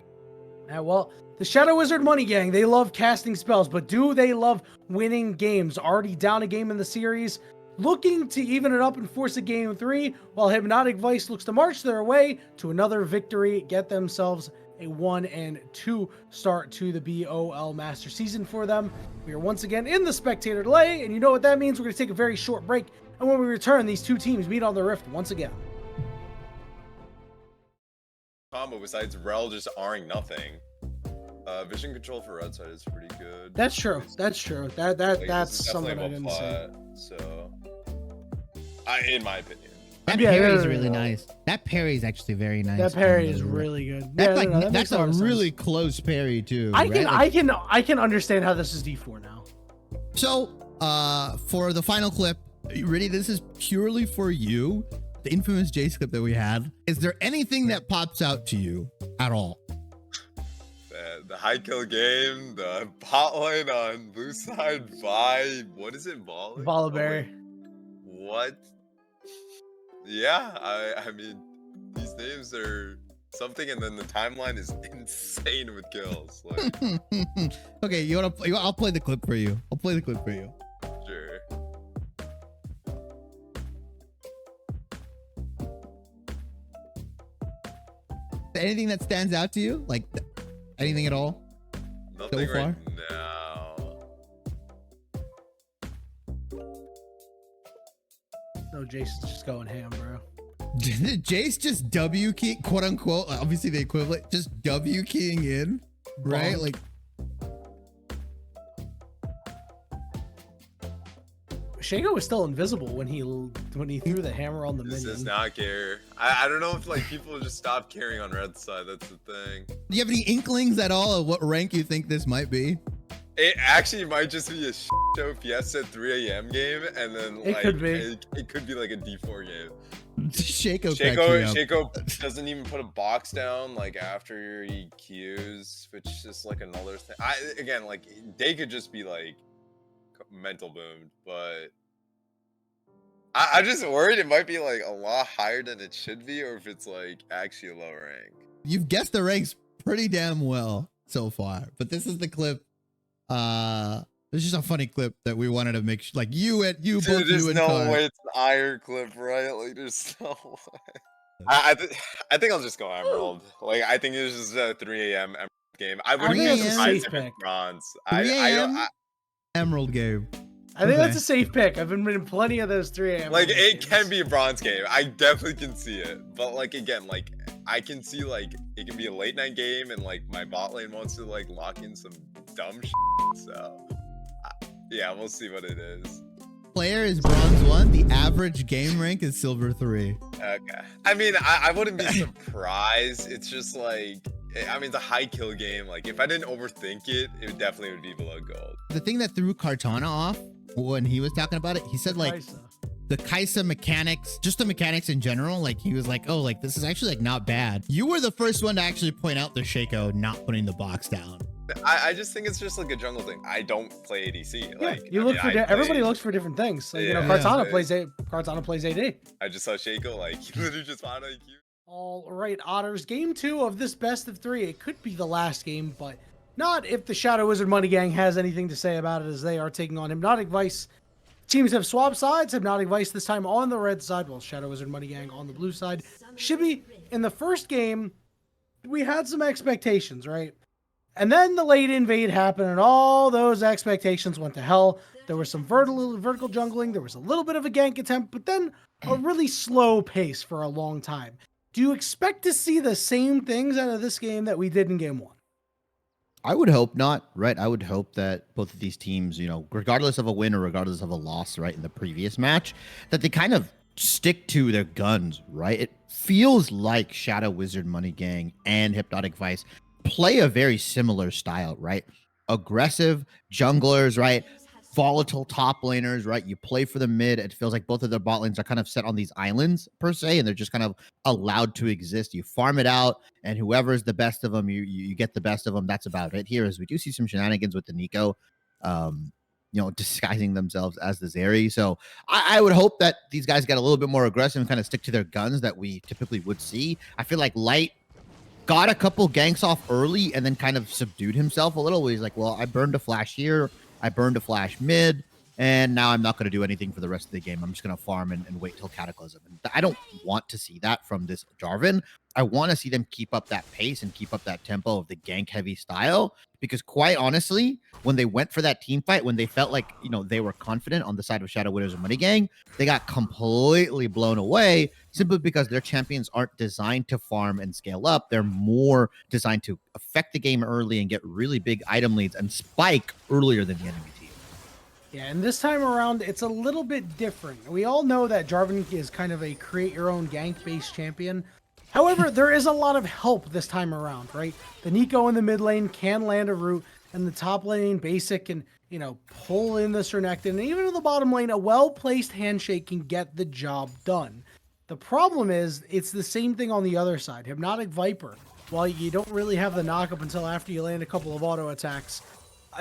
Yeah, well, the Shadow Wizard Money Gang, they love casting spells, but do they love winning games? Already down a game in the series, looking to even it up and force a game 3, while Hypnotic Vice looks to march their way to another victory, get themselves a 1-2 start to the BOL Master Season for them. We are once again in the spectator delay, and you know what that means. We're going to take a very short break, and when we return, these two teams meet on the Rift once again. Combo besides Rel just R'ing nothing. Vision control for red side is pretty good. That's true. That's true. That's this is something I definitely didn't above say. flat, so, in my opinion. That Yeah, parry is no, really no. nice. That parry is actually very nice. That parry is really good. That's Yeah, that makes that's a lot of sense. really close parry too. I right? can Like, I can understand how this is D4 now. So, for the final clip, are you ready? This is purely for you. The infamous Jace clip that we had. Is there anything that pops out to you at all? The high kill game, the bot lane on blue side by, what is it, BOL? Volaberry. What? Yeah, I mean, these names are something, and then the timeline is insane with kills. Like, Okay, I'll play the clip for you. I'll play the clip for you. sure. Anything that stands out to you? Like anything at all? Nothing So right far? now. No, Jason's just going ham, bro. Did Jace just W key, quote unquote, obviously the equivalent, just W keying in, right? Bonk. Like, Shago was still invisible when he threw the hammer on the This does minion. not care. I don't know if like people just stop caring on red side. That's the thing. do you have any inklings at all of what rank you think this might be? It actually might just be a show Fiesta at 3 a.m. game, and then It like could be. it could be like a D4 game. Shaco cracks me up. Shaco doesn't even put a box down like after he queues, which is just like another thing. Again, like they could just be like mental boomed, but I'm just worried it might be like a lot higher than it should be, or if it's like actually a low rank. You've guessed the ranks pretty damn well so far, but this is the clip. It's just a funny clip that we wanted to make sure, like both Dude, there's you and no Car. way it's an iron clip, right? Like there's no way. I think I'll just go Emerald. Like I think it's just a 3 a.m. Emerald game. I wouldn't think be that's a surprised safe if it's pick. bronze. 3 a.m. I Emerald game. I think Okay. that's a safe pick. I've been in plenty of those 3 a.m. like it games. can be a bronze game. I definitely can see it. But like again, like I can see like it can be a late night game, and like my bot lane wants to like lock in some dumb shit. So yeah, we'll see what it is. Player is bronze 1. The average game rank is silver 3. Okay. I mean, I wouldn't be surprised. It's just like, I mean, it's a high kill game. Like, if I didn't overthink it, it definitely would be below gold. The thing that threw Cartana off when he was talking about it, he said like Kaisa. the Kaisa mechanics, just the mechanics in general, like he was like, oh, like this is actually like not bad. You were the first one to actually point out the Shaco not putting the box down. I just think it's just like a jungle thing. I don't play ADC. Yeah, Like, you I look mean, for I everybody play- looks for different things. Like, Yeah, Cartana yeah. plays AD. I just saw Shaco, like, he literally just found IQ. All right, Otters, game 2 of this best of 3. It could be the last game, but not if the Shadow Wizard Money Gang has anything to say about it, as they are taking on Hypnotic Vice. Teams have swapped sides. Hypnotic Vice this time on the red side, while Shadow Wizard Money Gang on the blue side. Shibby, in the first game, we had some expectations, right? And then the late invade happened, and all those expectations went to hell. There was some vertical jungling. There was a little bit of a gank attempt, but then a really slow pace for a long time. Do you expect to see the same things out of this game that we did in game 1? I would hope not, right? I would hope that both of these teams, you know, regardless of a win or regardless of a loss, right, in the previous match, that they kind of stick to their guns, right? It feels like Shadow Wizard Money Gang and Hypnotic Vice play a very similar style, right? Aggressive junglers, right? volatile top laners, right? You play for the mid. It feels like both of their bot lanes are kind of set on these islands per se, and they're just kind of allowed to exist. You farm it out, and whoever's the best of them, you get the best of them. That's about it. Here, as we do see some shenanigans with the Nico, disguising themselves as the Zeri. So I would hope that these guys get a little bit more aggressive and kind of stick to their guns that we typically would see. I feel like Light got a couple ganks off early and then kind of subdued himself a little. He's like, well, I burned a flash here. I burned a flash mid. And now I'm not going to do anything for the rest of the game. I'm just going to farm and wait till Cataclysm. And I don't want to see that from this Jarvan. I want to see them keep up that pace and keep up that tempo of the gank-heavy style. Because quite honestly, when they went for that team fight, when they felt like, they were confident on the side of Shadow Widows and Money Gang, they got completely blown away simply because their champions aren't designed to farm and scale up. They're more designed to affect the game early and get really big item leads and spike earlier than the enemy team. Yeah, and this time around, it's a little bit different. We all know that Jarvan is kind of a create-your-own gank-based champion. However, there is a lot of help this time around, right? The Nico in the mid lane can land a root, and the top lane basic can, pull in the Sernectin. And even in the bottom lane, a well-placed handshake can get the job done. The problem is, it's the same thing on the other side. Hypnotic Viper, while you don't really have the knock-up until after you land a couple of auto attacks,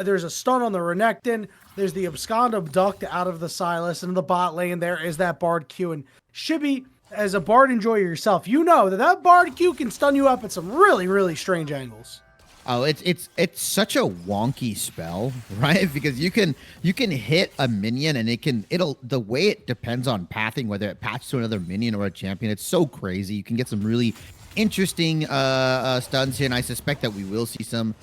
there's a stun on the Renekton, there's the Abscond Abduct out of the Silas, and in the bot lane there is that Bard Q. And Shibby, as a Bard enjoyer yourself, you know that Bard Q can stun you up at some really, really strange angles. Oh, it's such a wonky spell, right? Because you can hit a minion and the way it depends on pathing, whether it paths to another minion or a champion, it's so crazy. You can get some really interesting stuns here, and I suspect that we will see some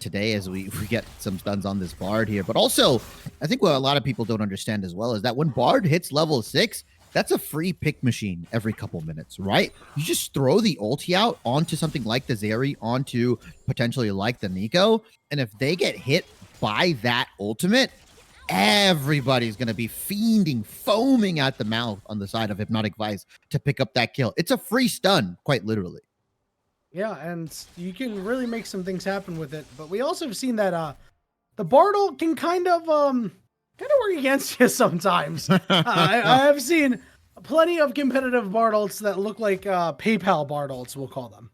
today as we get some stuns on this Bard here. But also, I think what a lot of people don't understand as well is that when Bard hits level 6, that's a free pick machine every couple minutes, right? You just throw the ulti out onto something like the Zeri, onto potentially like the Nico, and if they get hit by that ultimate, everybody's going to be fiending, foaming at the mouth on the side of Hypnotic Vice to pick up that kill. It's a free stun, quite literally. Yeah, and you can really make some things happen with it. But we also have seen that the Bardal can kind of work against you sometimes. I have seen plenty of competitive Bardals that look like PayPal Bardals, we'll call them.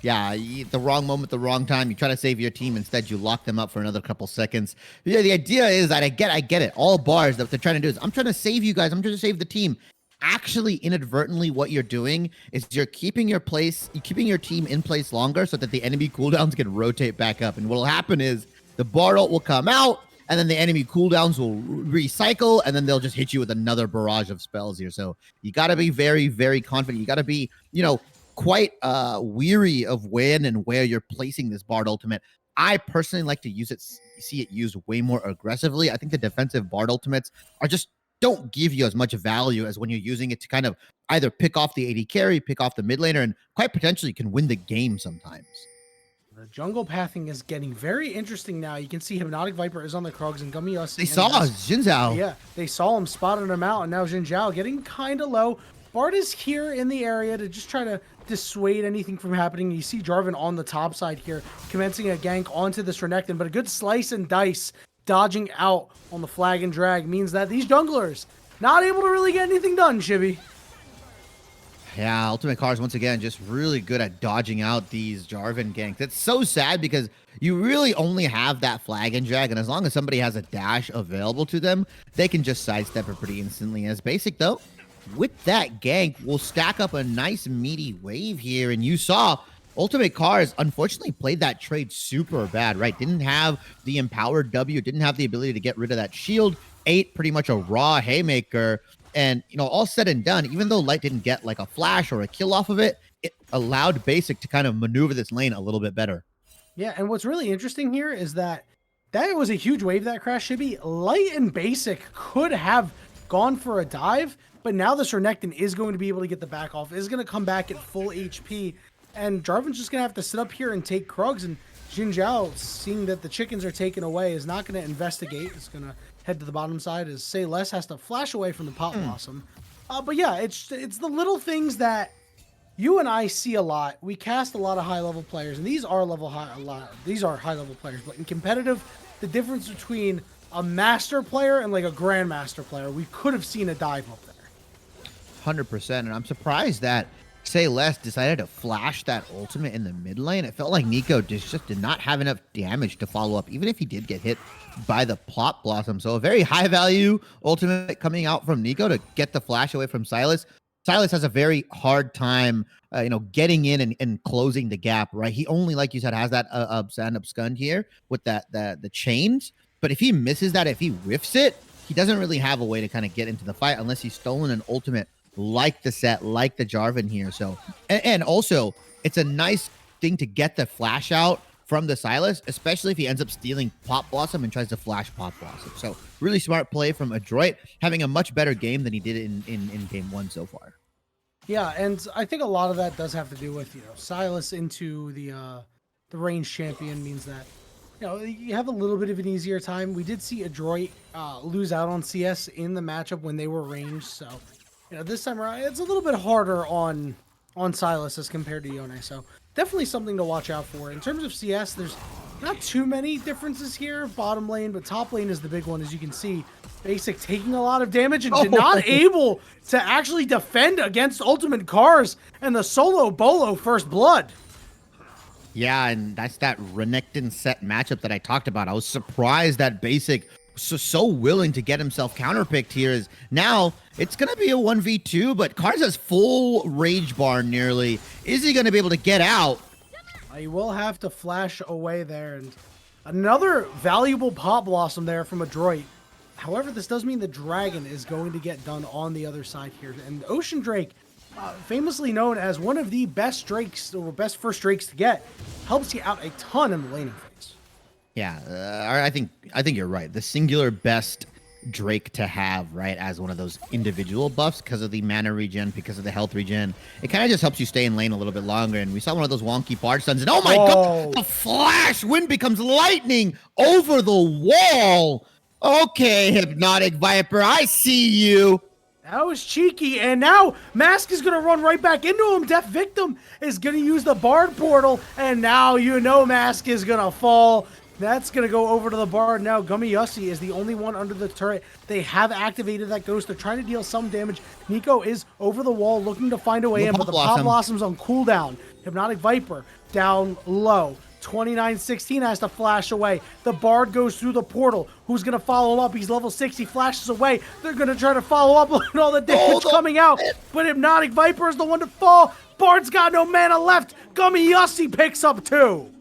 Yeah, the wrong moment, the wrong time. You try to save your team. Instead, you lock them up for another couple seconds. Yeah, the idea is that I get it. All bars, that what they're trying to do is, I'm trying to save you guys. I'm trying to save the team. Actually, inadvertently, what you're doing is you're keeping your team in place longer so that the enemy cooldowns can rotate back up. And what will happen is the Bard ult will come out, and then the enemy cooldowns will recycle, and then they'll just hit you with another barrage of spells here. So you got to be very, very confident. You got to be, quite weary of when and where you're placing this Bard ultimate. I personally like to see it used way more aggressively. I think the defensive Bard ultimates don't give you as much value as when you're using it to kind of either pick off the AD carry, pick off the mid laner, and quite potentially can win the game sometimes. The jungle pathing is getting very interesting now. You can see Hypnotic Viper is on the Krogs and Gummy. They saw Xin Zhao. Yeah, they saw him, spotted him out, and now Xin Zhao getting kind of low. Bard is here in the area to just try to dissuade anything from happening. You see Jarvan on the top side here, commencing a gank onto this Renekton, but a good slice and dice dodging out on the flag and drag means that these junglers not able to really get anything done, Shibby. Yeah, Ultimate Cars, once again, just really good at dodging out these Jarvan ganks. It's so sad because you really only have that flag and drag, and as long as somebody has a dash available to them, they can just sidestep it pretty instantly. As basic, though, with that gank, we'll stack up a nice meaty wave here, and you saw Ultimate Cars unfortunately played that trade super bad, right? Didn't have the empowered W, didn't have the ability to get rid of that shield, ate pretty much a raw haymaker. And, all said and done, even though Light didn't get like a flash or a kill off of it, it allowed Basic to kind of maneuver this lane a little bit better. Yeah, and what's really interesting here is that was a huge wave that crashed, Shibby. Light and Basic could have gone for a dive, but now the Renekton is going to be able to get the back off, is going to come back at full HP, and Jarvan's just going to have to sit up here and take Krugs, and Xin Zhao, seeing that the chickens are taken away, is not going to investigate. It's going to head to the bottom side as Say Less has to flash away from the Pot Blossom. But yeah, it's the little things that you and I see a lot. We cast a lot of high-level players, and these are high-level players. But in competitive, the difference between a master player and like a grandmaster player, we could have seen a dive up there. 100%. And I'm surprised that Say Less decided to flash that ultimate in the mid lane. It felt like Nico just did not have enough damage to follow up, even if he did get hit by the Plot Blossom. So a very high value ultimate coming out from Nico to get the flash away from Silas. Silas has a very hard time, getting in and closing the gap, right? He only, like you said, has that stand-up stun here with the chains. But if he misses that, if he whiffs it, he doesn't really have a way to kind of get into the fight unless he's stolen an ultimate like the set, like the Jarvan here. So, and also, it's a nice thing to get the flash out from the Silas, especially if he ends up stealing Pop Blossom and tries to flash Pop Blossom. So, really smart play from Adroit, having a much better game than he did in game one so far. Yeah, and I think a lot of that does have to do with, Silas into the range champion means that, you have a little bit of an easier time. We did see Adroit lose out on CS in the matchup when they were ranged, so this time around, it's a little bit harder on Silas as compared to Yone. So definitely something to watch out for. In terms of CS, there's not too many differences here. Bottom lane, but top lane is the big one, as you can see. Basic taking a lot of damage and not able to actually defend against Ultimate Cars and the solo Bolo First Blood. Yeah, and that's that Renekton set matchup that I talked about. I was surprised that Basic so willing to get himself counterpicked here. Is now it's going to be a 1v2, but Cars has full rage bar nearly. Is he going to be able to get out? He will have to flash away there, and another valuable Pop Blossom there from Adroit. However, this does mean the Dragon is going to get done on the other side here. And Ocean Drake, famously known as one of the best Drakes, or best first Drakes to get, helps you out a ton in the laning phase. Yeah, I think you're right. The singular best Drake to have, right, as one of those individual buffs because of the mana regen, because of the health regen. It kind of just helps you stay in lane a little bit longer. And we saw one of those wonky barge stuns, and oh my god, the flash wind becomes lightning over the wall. Okay, Hypnotic Viper, I see you. That was cheeky, and now Mask is going to run right back into him. Death Victim is going to use the Bard portal, and now Mask is going to fall. That's going to go over to the Bard now. Gummy Yussi is the only one under the turret. They have activated that Ghost. They're trying to deal some damage. Nico is over the wall looking to find a way in, but the Pop Blossom's on cooldown. Hypnotic Viper down low. 2916 has to flash away. The Bard goes through the portal. Who's going to follow him up? He's level 60, flashes away. They're going to try to follow up. Look at all the damage coming out. But Hypnotic Viper is the one to fall. Bard's got no mana left. Gummy Yussi picks up two.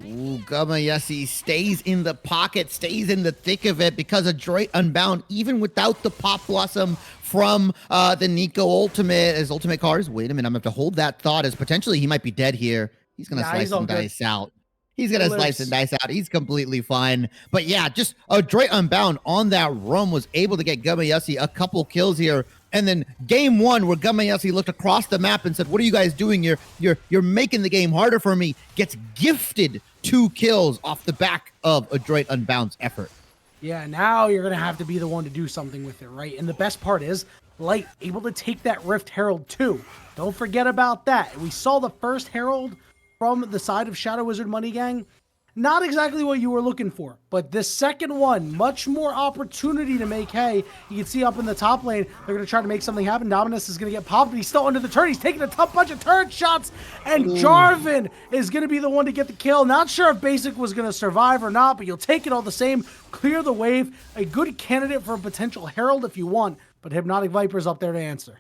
Ooh, Gamayasi stays in the pocket, stays in the thick of it because Adroit Unbound, even without the Pop Blossom from the Nico ultimate, as ultimate cars. Wait a minute, I'm going to have to hold that thought as potentially he might be dead here. He's going to slice and dice out. He's going to slice and dice out. He's completely fine. But yeah, just Adroit Unbound on that roam was able to get Gamayasi a couple kills here. And then game one, where Gamayasi looked across the map and said, "What are you guys doing? You're making the game harder for me." Gets gifted 2 kills off the back of Adroit Unbound's effort. Yeah, now you're going to have to be the one to do something with it, right? And the best part is, Light able to take that Rift Herald too. Don't forget about that. We saw the first Herald from the side of Shadow Wizard Money Gang. Not exactly what you were looking for, but the second one, much more opportunity to make hay. You can see up in the top lane, they're going to try to make something happen. Dominus is going to get popped, but he's still under the turret. He's taking a tough bunch of turret shots, and Jarvan is going to be the one to get the kill. Not sure if Basic was going to survive or not, but you'll take it all the same. Clear the wave. A good candidate for a potential Herald if you want, but Hypnotic Viper's up there to answer.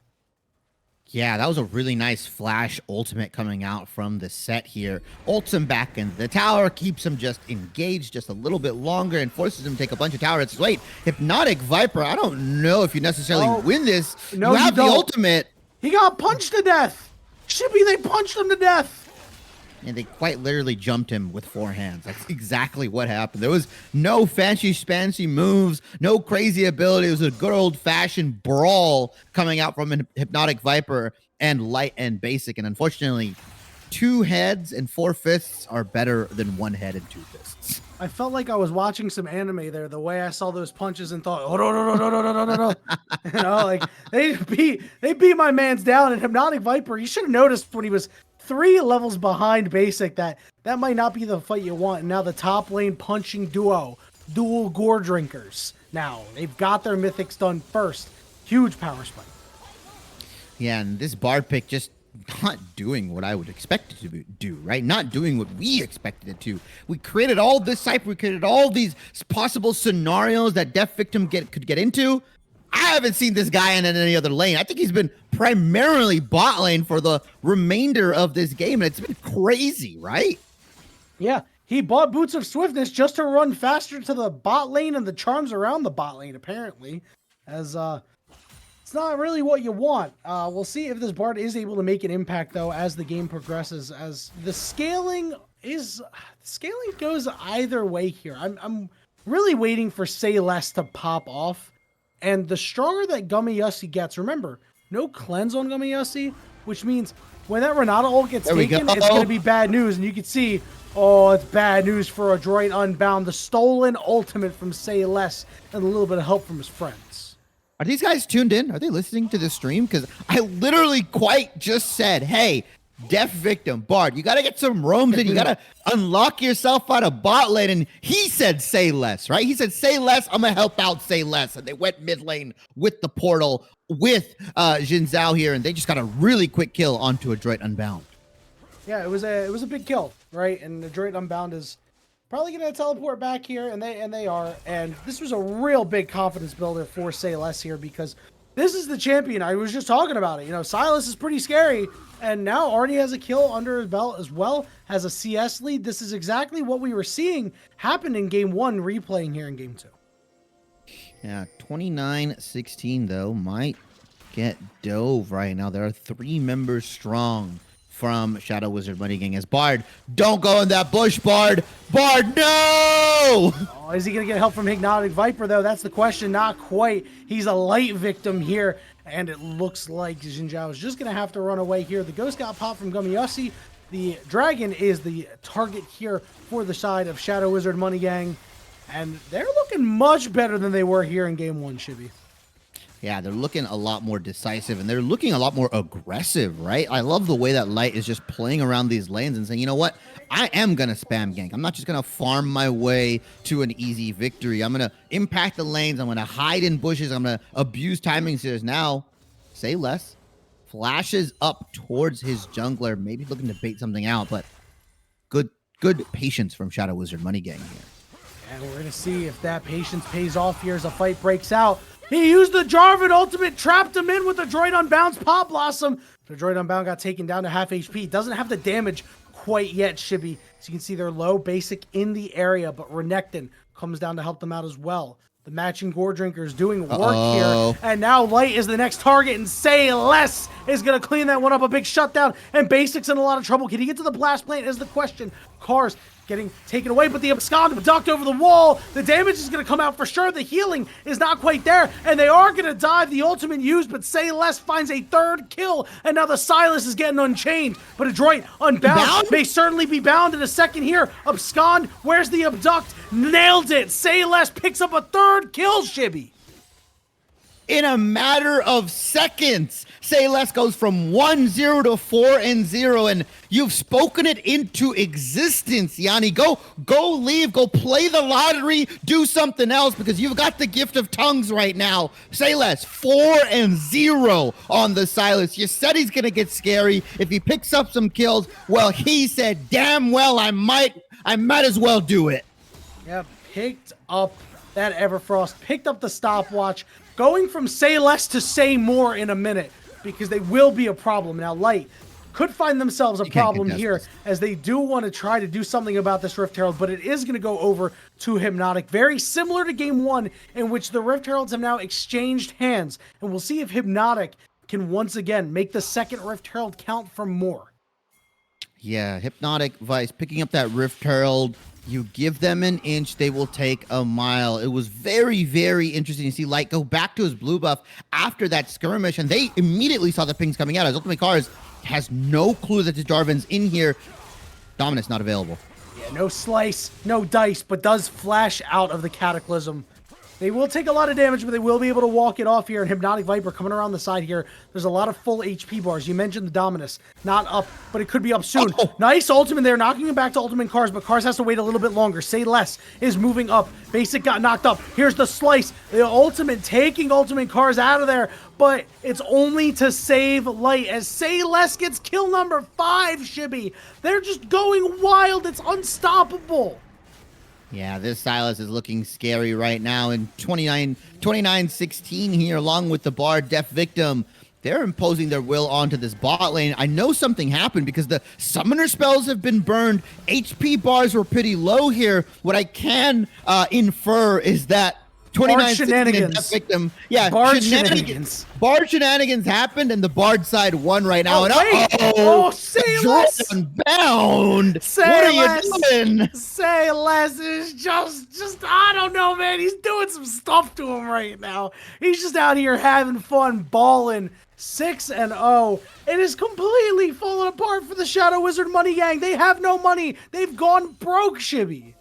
Yeah, that was a really nice flash ultimate coming out from the set here. Ults him back into the tower, keeps him just engaged just a little bit longer, and forces him to take a bunch of tower hits. Wait, Hypnotic Viper, I don't know if you necessarily win this. No, you have the ultimate. He got punched to death. Shippy, they punched him to death. And they quite literally jumped him with 4 hands. That's exactly what happened. There was no fancy moves, no crazy ability. It was a good old-fashioned brawl coming out from a Hypnotic Viper and Light and Basic. And unfortunately, 2 heads and 4 fists are better than 1 head and 2 fists. I felt like I was watching some anime there, the way I saw those punches and thought, oh, no. Like they beat my man's down. And Hypnotic Viper, you should have noticed when he was 3 levels behind Basic that might not be the fight you want. And now the top lane punching duo dual gore drinkers. Now, they've got their mythics done first. Huge power spike. Yeah, and this Bard pick just not doing what I would expect it to do, right? Not doing what we expected it to. We created all this hype. We created all these possible scenarios that Death Victim could get into. I haven't seen this guy in any other lane. I think he's been primarily bot lane for the remainder of this game, and it's been crazy, right? Yeah, he bought Boots of Swiftness just to run faster to the bot lane and the charms around the bot lane, apparently. As, it's not really what you want. We'll see if this Bard is able to make an impact, though, as the game progresses, as the scaling goes either way here. I'm really waiting for Say Less to pop off. And the stronger that Gummy-Yussi gets, remember, no cleanse on Gummy-Yussi, which means when that Renata ult gets taken, it's going to be bad news. And you can see, oh, it's bad news for Adroit Unbound, the stolen ultimate from Say Less, and a little bit of help from his friends. Are these guys tuned in? Are they listening to the stream? Because I literally quite just said, hey, Death Victim, Bard, you got to get some roams in. You got to unlock yourself out of bot lane. And he said, say less, right? He said, say less. I'm going to help out, say less. And they went mid lane with the portal with Jin Zhao here. And they just got a really quick kill onto Adroit Unbound. Yeah, it was a big kill, right? And Adroit Unbound is probably going to teleport back here. And they are. And this was a real big confidence builder for Say Less here, because this is the champion. I was just talking about it. You know, Silas is pretty scary. And now already has a kill under his belt as well, has a CS lead. This is exactly what we were seeing happen in game 1, replaying here in game 2. Yeah, 29-16 though might get dove right now. There are 3 members strong from Shadow Wizard Money Gang as Bard. Don't go in that bush, Bard. Bard, no! Oh, is he going to get help from Hypnotic Viper, though? That's the question. Not quite. He's a light victim here, and it looks like Jin Zhao is just going to have to run away here. The Ghost got popped from Gummy-Yussi. The Dragon is the target here for the side of Shadow Wizard Money Gang, and they're looking much better than they were here in game 1, Shibby. Yeah, they're looking a lot more decisive, and they're looking a lot more aggressive, right? I love the way that Light is just playing around these lanes and saying, you know what? I am going to spam gank. I'm not just going to farm my way to an easy victory. I'm going to impact the lanes. I'm going to hide in bushes. I'm going to abuse timings here. Now, Say Less flashes up towards his jungler, maybe looking to bait something out, but good patience from Shadow Wizard Money Gang here. And we're going to see if that patience pays off here as a fight breaks out. He used the Jarvan ultimate, trapped him in with the Droid Unbound's Pop Blossom. The Droid Unbound got taken down to half HP. Doesn't have the damage quite yet, Shibby. So you can see they're low basic in the area, but Renekton comes down to help them out as well. The matching Gore Drinkers doing work here. And now Light is the next target, and Say Less is going to clean that one up. A big shutdown, and Basic's in a lot of trouble. Can he get to the blast plant is the question. Cars getting taken away, but the abscond abduct over the wall. The damage is going to come out for sure. The healing is not quite there, and they are going to dive. The ultimate used, but Say Less finds a 3rd kill, and now the Silas is getting unchained. But Adroit Unbound may certainly be bound in a second here. Abscond, where's the abduct? Nailed it. Say Less picks up a 3rd kill, Shibby. In a matter of seconds, Say Less goes from 1-0 to 4-0, and you've spoken it into existence, Yanni. Go leave, go play the lottery, do something else, because you've got the gift of tongues right now. Say Less, 4-0 on the Silas. You said he's gonna get scary. If he picks up some kills, well, he said, damn well, I might as well do it. Yeah, picked up that Everfrost, picked up the stopwatch, going from Say Less to Say More in a minute, because they will be a problem. Now, Light could find themselves a problem here, as they do want to try to do something about this Rift Herald, but it is going to go over to Hypnotic. Very similar to Game 1, in which the Rift Heralds have now exchanged hands, and we'll see if Hypnotic can once again make the 2nd Rift Herald count for more. Yeah, Hypnotic Vice picking up that Rift Herald. You give them an inch, they will take a mile. It was very, very interesting to see Light go back to his blue buff after that skirmish, and they immediately saw the pings coming out. His ultimate cars has no clue that the Jarvan's in here. Dominus not available. Yeah, no slice, no dice, but does flash out of the Cataclysm. They will take a lot of damage, but they will be able to walk it off here. And Hypnotic Viper coming around the side here. There's a lot of full HP bars. You mentioned the Dominus. Not up, but it could be up soon. Oh. Nice ultimate there, knocking him back to ultimate Cars, but Cars has to wait a little bit longer. Say Less is moving up. Basic got knocked up. Here's the slice. The ultimate taking ultimate Cars out of there, but it's only to save Light as Say Less gets kill number 5, Shibby. They're just going wild. It's unstoppable. Yeah, this Silas is looking scary right now. And 29-16 here, along with the Bard Death Victim. They're imposing their will onto this bot lane. I know something happened because the summoner spells have been burned. HP bars were pretty low here. What I can infer is that 29 shenanigans. Death Victim. Yeah, Bard shenanigans. Bard shenanigans happened, and the Bard side won right now. Say Jordan Less. Bound. Say What are Less. you doing? Say Less is just I don't know, man. He's doing some stuff to him right now. He's just out here having fun, balling. 6-0. It is completely falling apart for the Shadow Wizard Money Gang. They have no money. They've gone broke, Shibby.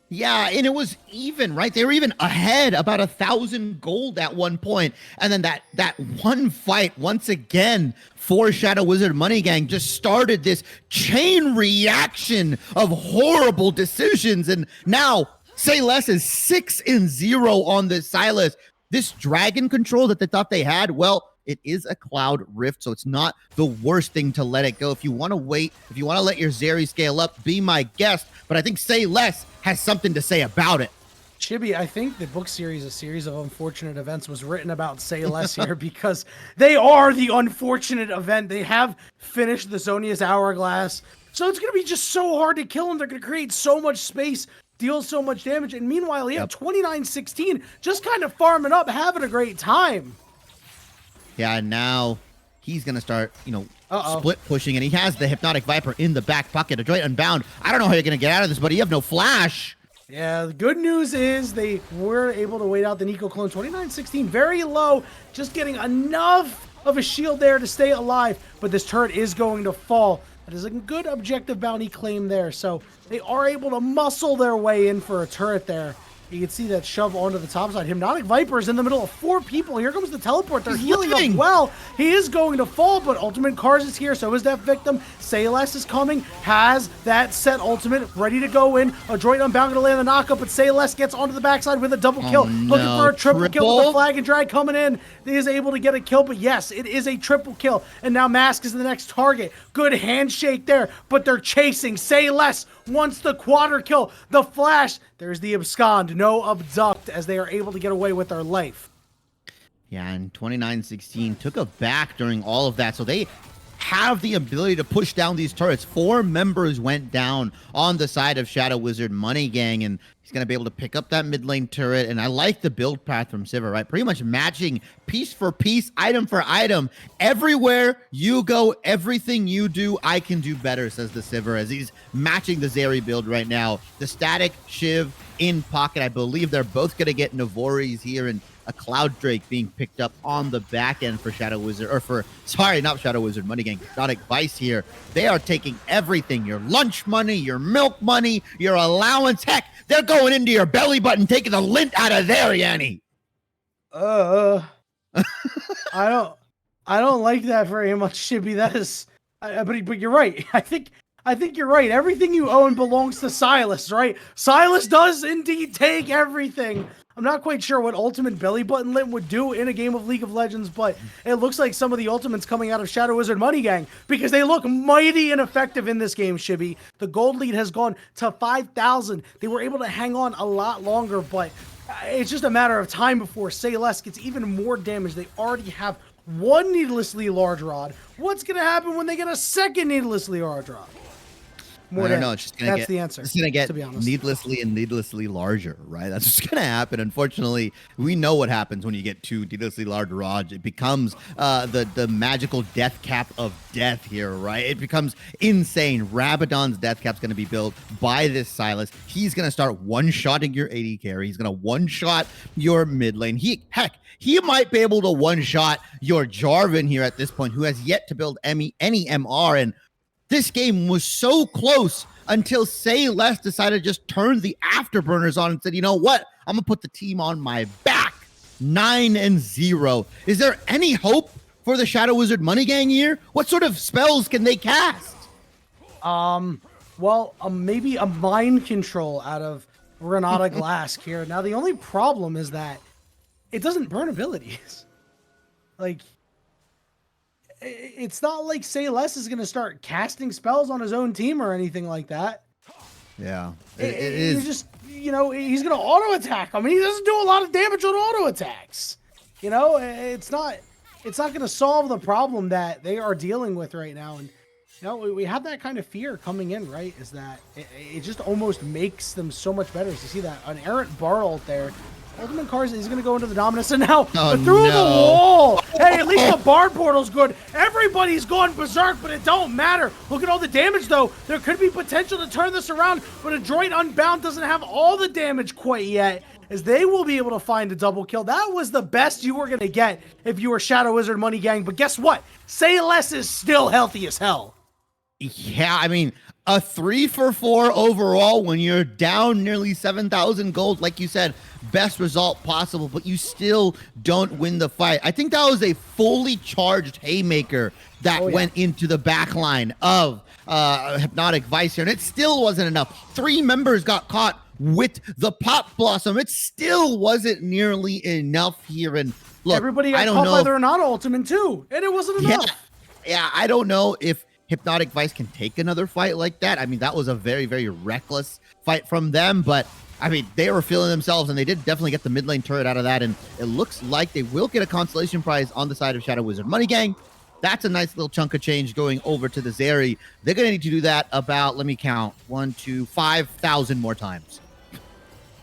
Yeah, and it was even, right? They were even ahead about 1,000 gold at one point. And then that one fight, once again, for Shadow Wizard Money Gang just started this chain reaction of horrible decisions. And now, Say Less is 6-0 on this Silas. This dragon control that they thought they had, well, it is a Cloud Rift, so it's not the worst thing to let it go. If you want to wait, if you want to let your Zeri scale up, be my guest. But I think Say Less has something to say about it. Chibi, I think the book series, A Series of Unfortunate Events, was written about Say Less here because they are the unfortunate event. They have finished the Zonius Hourglass, so it's going to be just so hard to kill them. They're going to create so much space, deal so much damage, and meanwhile, 29-16, just kind of farming up, having a great time. Yeah, and now he's going to start, split pushing, and he has the Hypnotic Viper in the back pocket. Adroit Unbound. I don't know how you're going to get out of this, buddy. You have no flash. Yeah, the good news is they were able to wait out the Nico clone. 29-16, very low, just getting enough of a shield there to stay alive, but this turret is going to fall. That is a good objective bounty claim there, so they are able to muscle their way in for a turret there. You can see that shove onto the top side. Hypnotic Viper is in the middle of 4 people. Here comes the teleport. They're healing up well. He is going to fall, but Ultimate Cars is here. So is that victim. Say Less is coming. Has that set ultimate ready to go in. Adroit Unbound going to land the knockup, but Say Less gets onto the backside with a double kill. Looking for a triple kill with the flag and drag coming in. He is able to get a kill, but yes, it is a triple kill. And now Mask is the next target. Good handshake there, but they're chasing. Say Less wants the quadra kill. The flash. There's the abscond, no abduct, as they are able to get away with their life. Yeah, and 29-16 took a back during all of that, so they have the ability to push down these turrets. 4 members went down on the side of Shadow Wizard Money Gang, and he's going to be able to pick up that mid lane turret. And I like the build path from Sivir, right? Pretty much matching piece for piece, item for item. Everywhere you go, everything you do, I can do better, says the Sivir, as he's matching the Zeri build right now. The Static, Shiv in pocket. I believe they're both going to get Navoris here, and a Cloud Drake being picked up on the back end for Shadow Wizard, not Shadow Wizard Money Gang, Hypnotic Vice here. They are taking everything, your lunch money, your milk money, your allowance. Heck, they're going into your belly button, taking the lint out of there, Yanni. I don't like that very much, Shibby. That is, but you're right. I think you're right. Everything you own belongs to Silas, right? Silas does indeed take everything. I'm not quite sure what ultimate belly button lint would do in a game of League of Legends, but it looks like some of the ultimates coming out of Shadow Wizard Money Gang, because they look mighty ineffective in this game, Shibby. The gold lead has gone to 5,000. They were able to hang on a lot longer, but it's just a matter of time before Say Less gets even more damage. They already have 1 needlessly large rod. What's going to happen when they get a second needlessly large rod? I don't know. It's just gonna That's the answer. It's gonna get to be honest. needlessly larger, right? That's what's gonna happen. Unfortunately, we know what happens when you get 2 needlessly large rods. It becomes the magical death cap of death here, right? It becomes insane. Rabadon's death cap's gonna be built by this Silas. He's gonna start one-shotting your AD carry. He's gonna one-shot your mid lane. He might be able to one-shot your Jarvan here at this point, who has yet to build any MR. And this game was so close until Say Less decided to just turn the afterburners on and said, you know what? I'm going to put the team on my back. 9-0. Is there any hope for the Shadow Wizard Money Gang here? What sort of spells can they cast? Well, maybe a mind control out of Renata Glass here. Now, the only problem is that it doesn't burn abilities. Like, it's not like Say Less is going to start casting spells on his own team or anything like that. Yeah, it is. Just, you know, he's going to auto attack. I mean, he doesn't do a lot of damage on auto attacks. You know, it's not going to solve the problem that they are dealing with right now. And, you know, we have that kind of fear coming in, right? Is that it just almost makes them so much better. So you see that an errant bar ult there. Ultimate Cars is going to go into the Dominus, and now through the wall. Hey, at least the Bard Portal's good. Everybody's gone berserk, but it don't matter. Look at all the damage, though. There could be potential to turn this around, but Adroit Unbound doesn't have all the damage quite yet, as they will be able to find a double kill. That was the best you were going to get if you were Shadow Wizard Money Gang, but guess what? Say Less is still healthy as hell. Yeah, I mean, a 3-for-4 overall when you're down nearly 7,000 gold, like you said, best result possible, but you still don't win the fight. I think that was a fully charged haymaker that went into the back line of Hypnotic Vice here, and it still wasn't enough. 3 members got caught with the Pop Blossom. It still wasn't nearly enough here, and look, everybody got caught by the Renata ultimate too, and it wasn't enough. Yeah, I don't know if Hypnotic Vice can take another fight like that. I mean, that was a very, very reckless fight from them, but I mean, they were feeling themselves, and they did definitely get the mid lane turret out of that, and it looks like they will get a consolation prize on the side of Shadow Wizard Money Gang. That's a nice little chunk of change going over to the Zeri. They're going to need to do that about, let me count, 1, 2, 5,000 more times.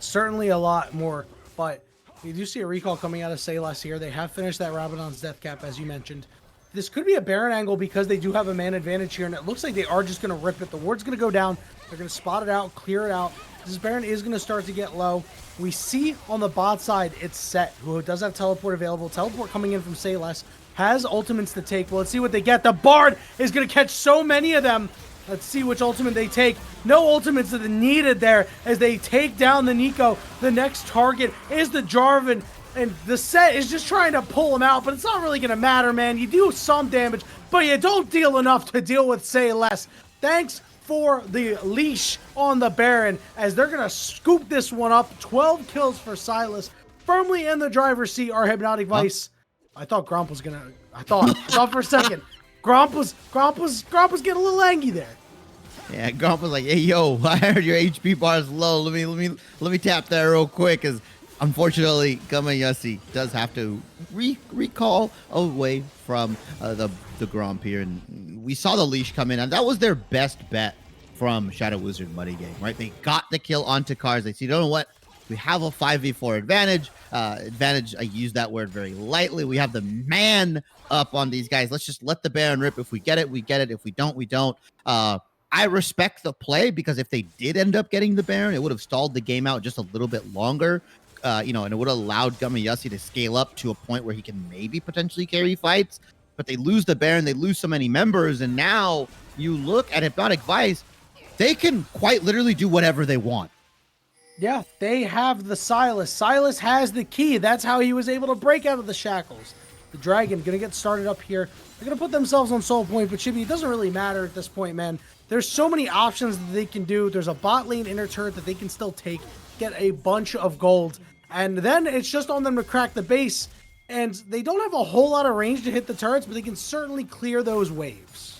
Certainly a lot more, but you do see a recall coming out of Say Less here. They have finished that Rabadon's death cap, as you mentioned. This could be a Baron angle because they do have a man advantage here, and it looks like they are just going to rip it. The ward's going to go down. They're going to spot it out, clear it out. This Baron is going to start to get low. We see on the bot side, it's Set, who does have teleport available. Teleport coming in from Say Less. Has ultimates to take. Well, let's see what they get. The Bard is going to catch so many of them. Let's see which ultimate they take. No ultimates that are needed there as they take down the Nico. The next target is the Jarvan. And the Set is just trying to pull him out, but it's not really going to matter, man. You do some damage, but you don't deal enough to deal with Say Less. Thanks for the leash on the Baron, as they're going to scoop this one up. 12 kills for Silas. Firmly in the driver's seat are Hypnotic Vice. I thought Gromp was going to... I thought for a second. Gromp was getting a little angry there. Yeah, Gromp was like, hey, yo, I heard your HP bar is low. Let me tap that real quick, because unfortunately, Gamayasi does have to recall away from the Gromp here, and we saw the leash come in, and that was their best bet from Shadow Wizard Money Gang, right? They got the kill onto cars. They see, you know what? We have a 5v4 advantage. I use that word very lightly. We have the man up on these guys. Let's just let the Baron rip. If we get it, we get it. If we don't, we don't. I respect the play, because if they did end up getting the Baron, it would have stalled the game out just a little bit longer. And it would have allowed Gamayasi to scale up to a point where he can maybe potentially carry fights. But they lose the Baron, they lose so many members, and now you look at Hypnotic Vice, they can quite literally do whatever they want. Yeah, they have the Silas. Silas has the key. That's how he was able to break out of the shackles. The Dragon going to get started up here. They're going to put themselves on soul point, but Chibi, it doesn't really matter at this point, man. There's so many options that they can do. There's a bot lane inner turret that they can still take, get a bunch of gold, and then it's just on them to crack the base. And they don't have a whole lot of range to hit the turrets, but they can certainly clear those waves.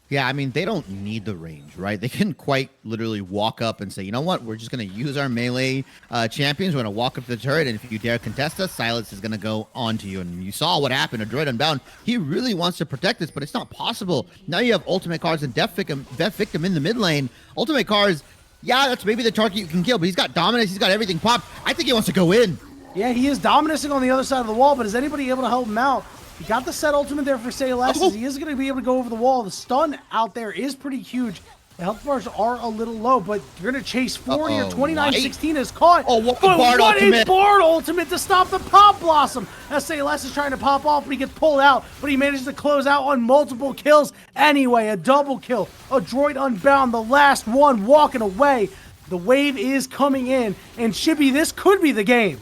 Yeah, I mean, they don't need the range, right? They can quite literally walk up and say, you know what? We're just going to use our melee champions. We're going to walk up to the turret, and if you dare contest us, Silas is going to go on to you. And you saw what happened. Adroit Unbound, he really wants to protect this, but it's not possible. Now you have Ultimate Cars and Death Victim in the mid lane. Ultimate Cars, yeah, that's maybe the target you can kill, but he's got Dominus. He's got everything popped. I think he wants to go in. Yeah, he is Dominusing on the other side of the wall, but is anybody able to help him out? He got the Set ultimate there for Say Less. He is going to be able to go over the wall. The stun out there is pretty huge. The health bars are a little low, but you're going to chase 40 or Uh-oh, 29-16 is caught. Oh, what a but Bard what a ultimate. Bard ultimate to stop the Pop Blossom. SALS is trying to pop off, but he gets pulled out, but he manages to close out on multiple kills. Anyway, a double kill, a droid unbound, the last one walking away. The wave is coming in, and Chibi, this could be the game.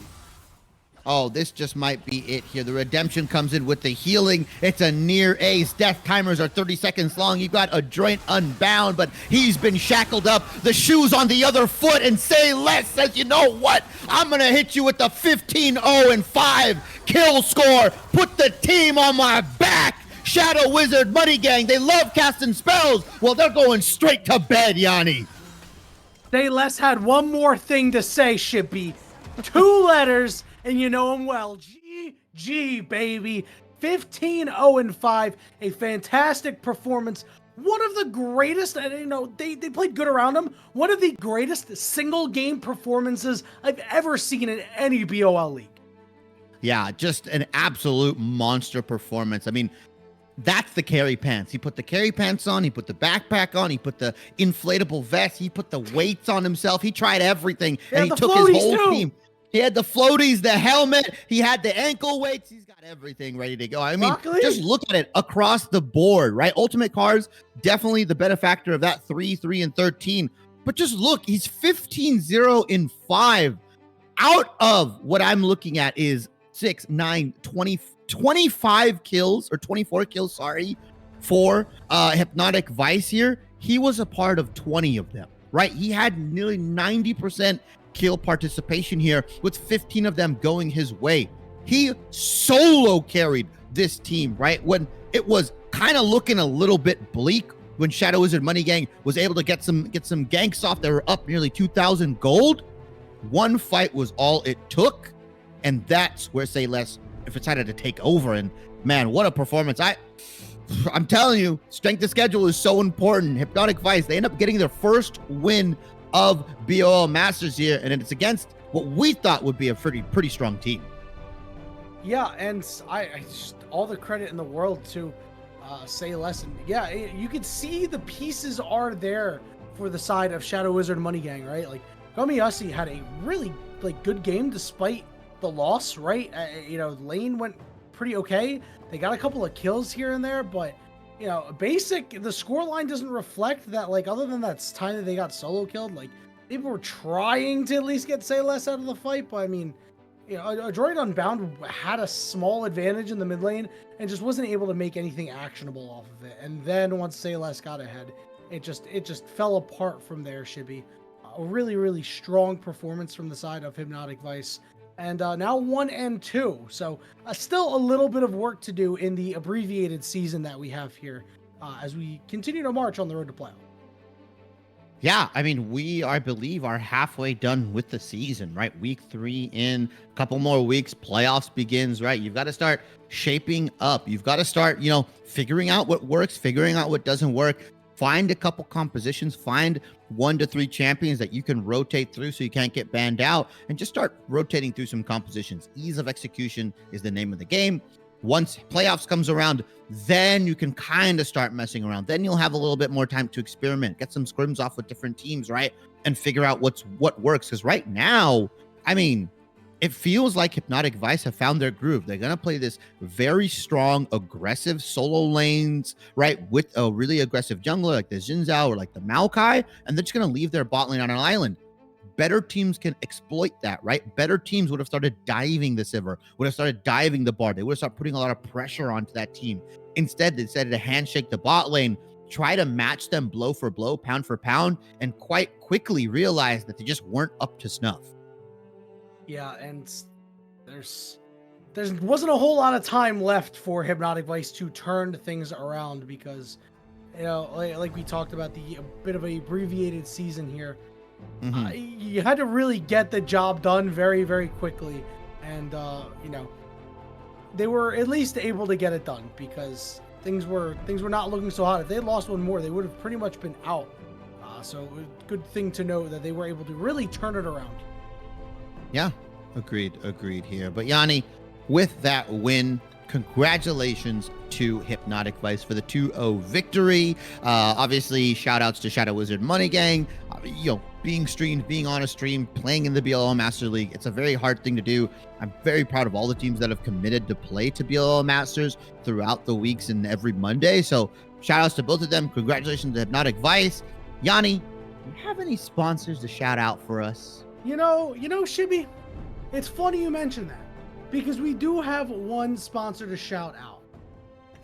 Oh, this just might be it here. The redemption comes in with the healing. It's a near ace. Death timers are 30 seconds long. You've got a joint unbound, but he's been shackled up. The shoe's on the other foot, and Say Less says, you know what? I'm going to hit you with the 15-0-5 kill score. Put the team on my back. Shadow Wizard, Money Gang, they love casting spells. Well, they're going straight to bed, Yanni. Say Less had one more thing to say, Chibi. 2 letters. And you know him well. GG, baby. 15-0-5. A fantastic performance. One of the greatest, and you know, they played good around him. One of the greatest single game performances I've ever seen in any BOL league. Yeah, just an absolute monster performance. I mean, that's the carry pants. He put the carry pants on, he put the backpack on, he put the inflatable vest, he put the weights on himself. He tried everything, and he took his whole team. He had the floaties, the helmet, he had the ankle weights, he's got everything ready to go. I mean, just look at it across the board, right? Ultimate Cars, definitely the benefactor of that 3, 3, and 13. But just look, he's 15-0-5. Out of what I'm looking at is 6, 9, 20, 25 kills, or 24 kills, sorry, for Hypnotic Vice here. He was a part of 20 of them, right? He had nearly 90% kill participation here, with 15 of them going his way. He solo carried this team, right? When it was kind of looking a little bit bleak, when Shadow Wizard Money Gang was able to get some ganks off that were up nearly 2,000 gold. One fight was all it took, and that's where Say Less decided to take over. And man, what a performance. I'm telling you, strength of schedule is so important. Hypnotic Vice, they end up getting their first win of BOL Masters here, and it's against what we thought would be a pretty strong team. Yeah, and I just, all the credit in the world to Say Less. And yeah, you could see the pieces are there for the side of Shadow Wizard Money Gang, right? Like, Gomiyasi had a really good game despite the loss, right? You know, lane went pretty okay. They got a couple of kills here and there, but you know, the scoreline doesn't reflect that, like, other than that time that they got solo killed, like, people were trying to at least get Say Less out of the fight, but I mean, you know, a droid unbound had a small advantage in the mid lane and just wasn't able to make anything actionable off of it. And then once Say Less got ahead, it just fell apart from there, Chibi. A really strong performance from the side of Hypnotic Vice. And now 1 and 2. So still a little bit of work to do in the abbreviated season that we have here as we continue to march on the road to playoff. Yeah, I mean, I believe, are halfway done with the season, right? Week 3 in, a couple more weeks, playoffs begins, right? You've got to start shaping up. You've got to start, you know, figuring out what works, figuring out what doesn't work. Find a couple compositions, find 1 to 3 champions that you can rotate through so you can't get banned out, and just start rotating through some compositions. Ease of execution is the name of the game. Once playoffs comes around, then you can kind of start messing around. Then you'll have a little bit more time to experiment, get some scrims off with different teams, right? And figure out what works. Because right now, I mean, it feels like Hypnotic Vice have found their groove. They're going to play this very strong, aggressive solo lanes, right? With a really aggressive jungler like the Xin Zhao or like the Maokai, and they're just going to leave their bot lane on an island. Better teams can exploit that, right? Better teams would have started diving the Sivir, would have started diving the Bard. They would have started putting a lot of pressure onto that team. Instead, they decided to handshake the bot lane, try to match them blow for blow, pound for pound, and quite quickly realize that they just weren't up to snuff. Yeah, and there wasn't a whole lot of time left for Hypnotic Vice to turn things around because, you know, like we talked about, a bit of a abbreviated season here. Mm-hmm. You had to really get the job done very quickly, and you know, they were at least able to get it done because things were not looking so hot. If they had lost one more, they would have pretty much been out. So good thing to know that they were able to really turn it around. Yeah, agreed here. But Yanni, with that win, congratulations to Hypnotic Vice for the 2-0 victory. Obviously, shout outs to Shadow Wizard Money Gang. Being streamed, being on a stream, playing in the BOL Master League, it's a very hard thing to do. I'm very proud of all the teams that have committed to play to BOL Masters throughout the weeks and every Monday. So shout outs to both of them. Congratulations to Hypnotic Vice. Yanni, do you have any sponsors to shout out for us? You know, Shibby, it's funny you mention that, because we do have one sponsor to shout out.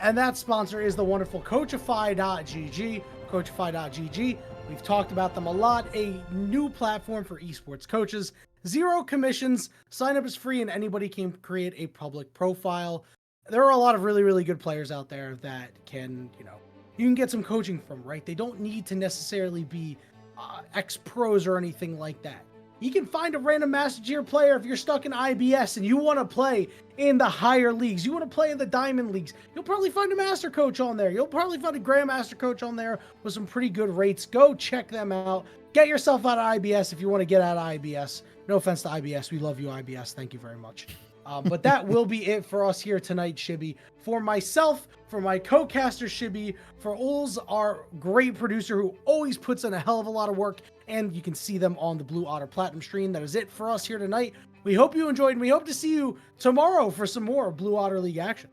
And that sponsor is the wonderful Coachify.gg. Coachify.gg. We've talked about them a lot. A new platform for esports coaches. 0 commissions. Sign up is free and anybody can create a public profile. There are a lot of really, really good players out there that can, you can get some coaching from, right? They don't need to necessarily be ex-pros or anything like that. You can find a random Master Tier player if you're stuck in IBS and you want to play in the higher leagues. You want to play in the Diamond Leagues. You'll probably find a Master Coach on there. You'll probably find a Grandmaster Coach on there with some pretty good rates. Go check them out. Get yourself out of IBS if you want to get out of IBS. No offense to IBS. We love you, IBS. Thank you very much. But that will be it for us here tonight, Shibby. For myself, for my co-caster Shibby, for Ols, our great producer who always puts in a hell of a lot of work, and you can see them on the Blue Otter Platinum stream. That is it for us here tonight. We hope you enjoyed, and we hope to see you tomorrow for some more Blue Otter League action.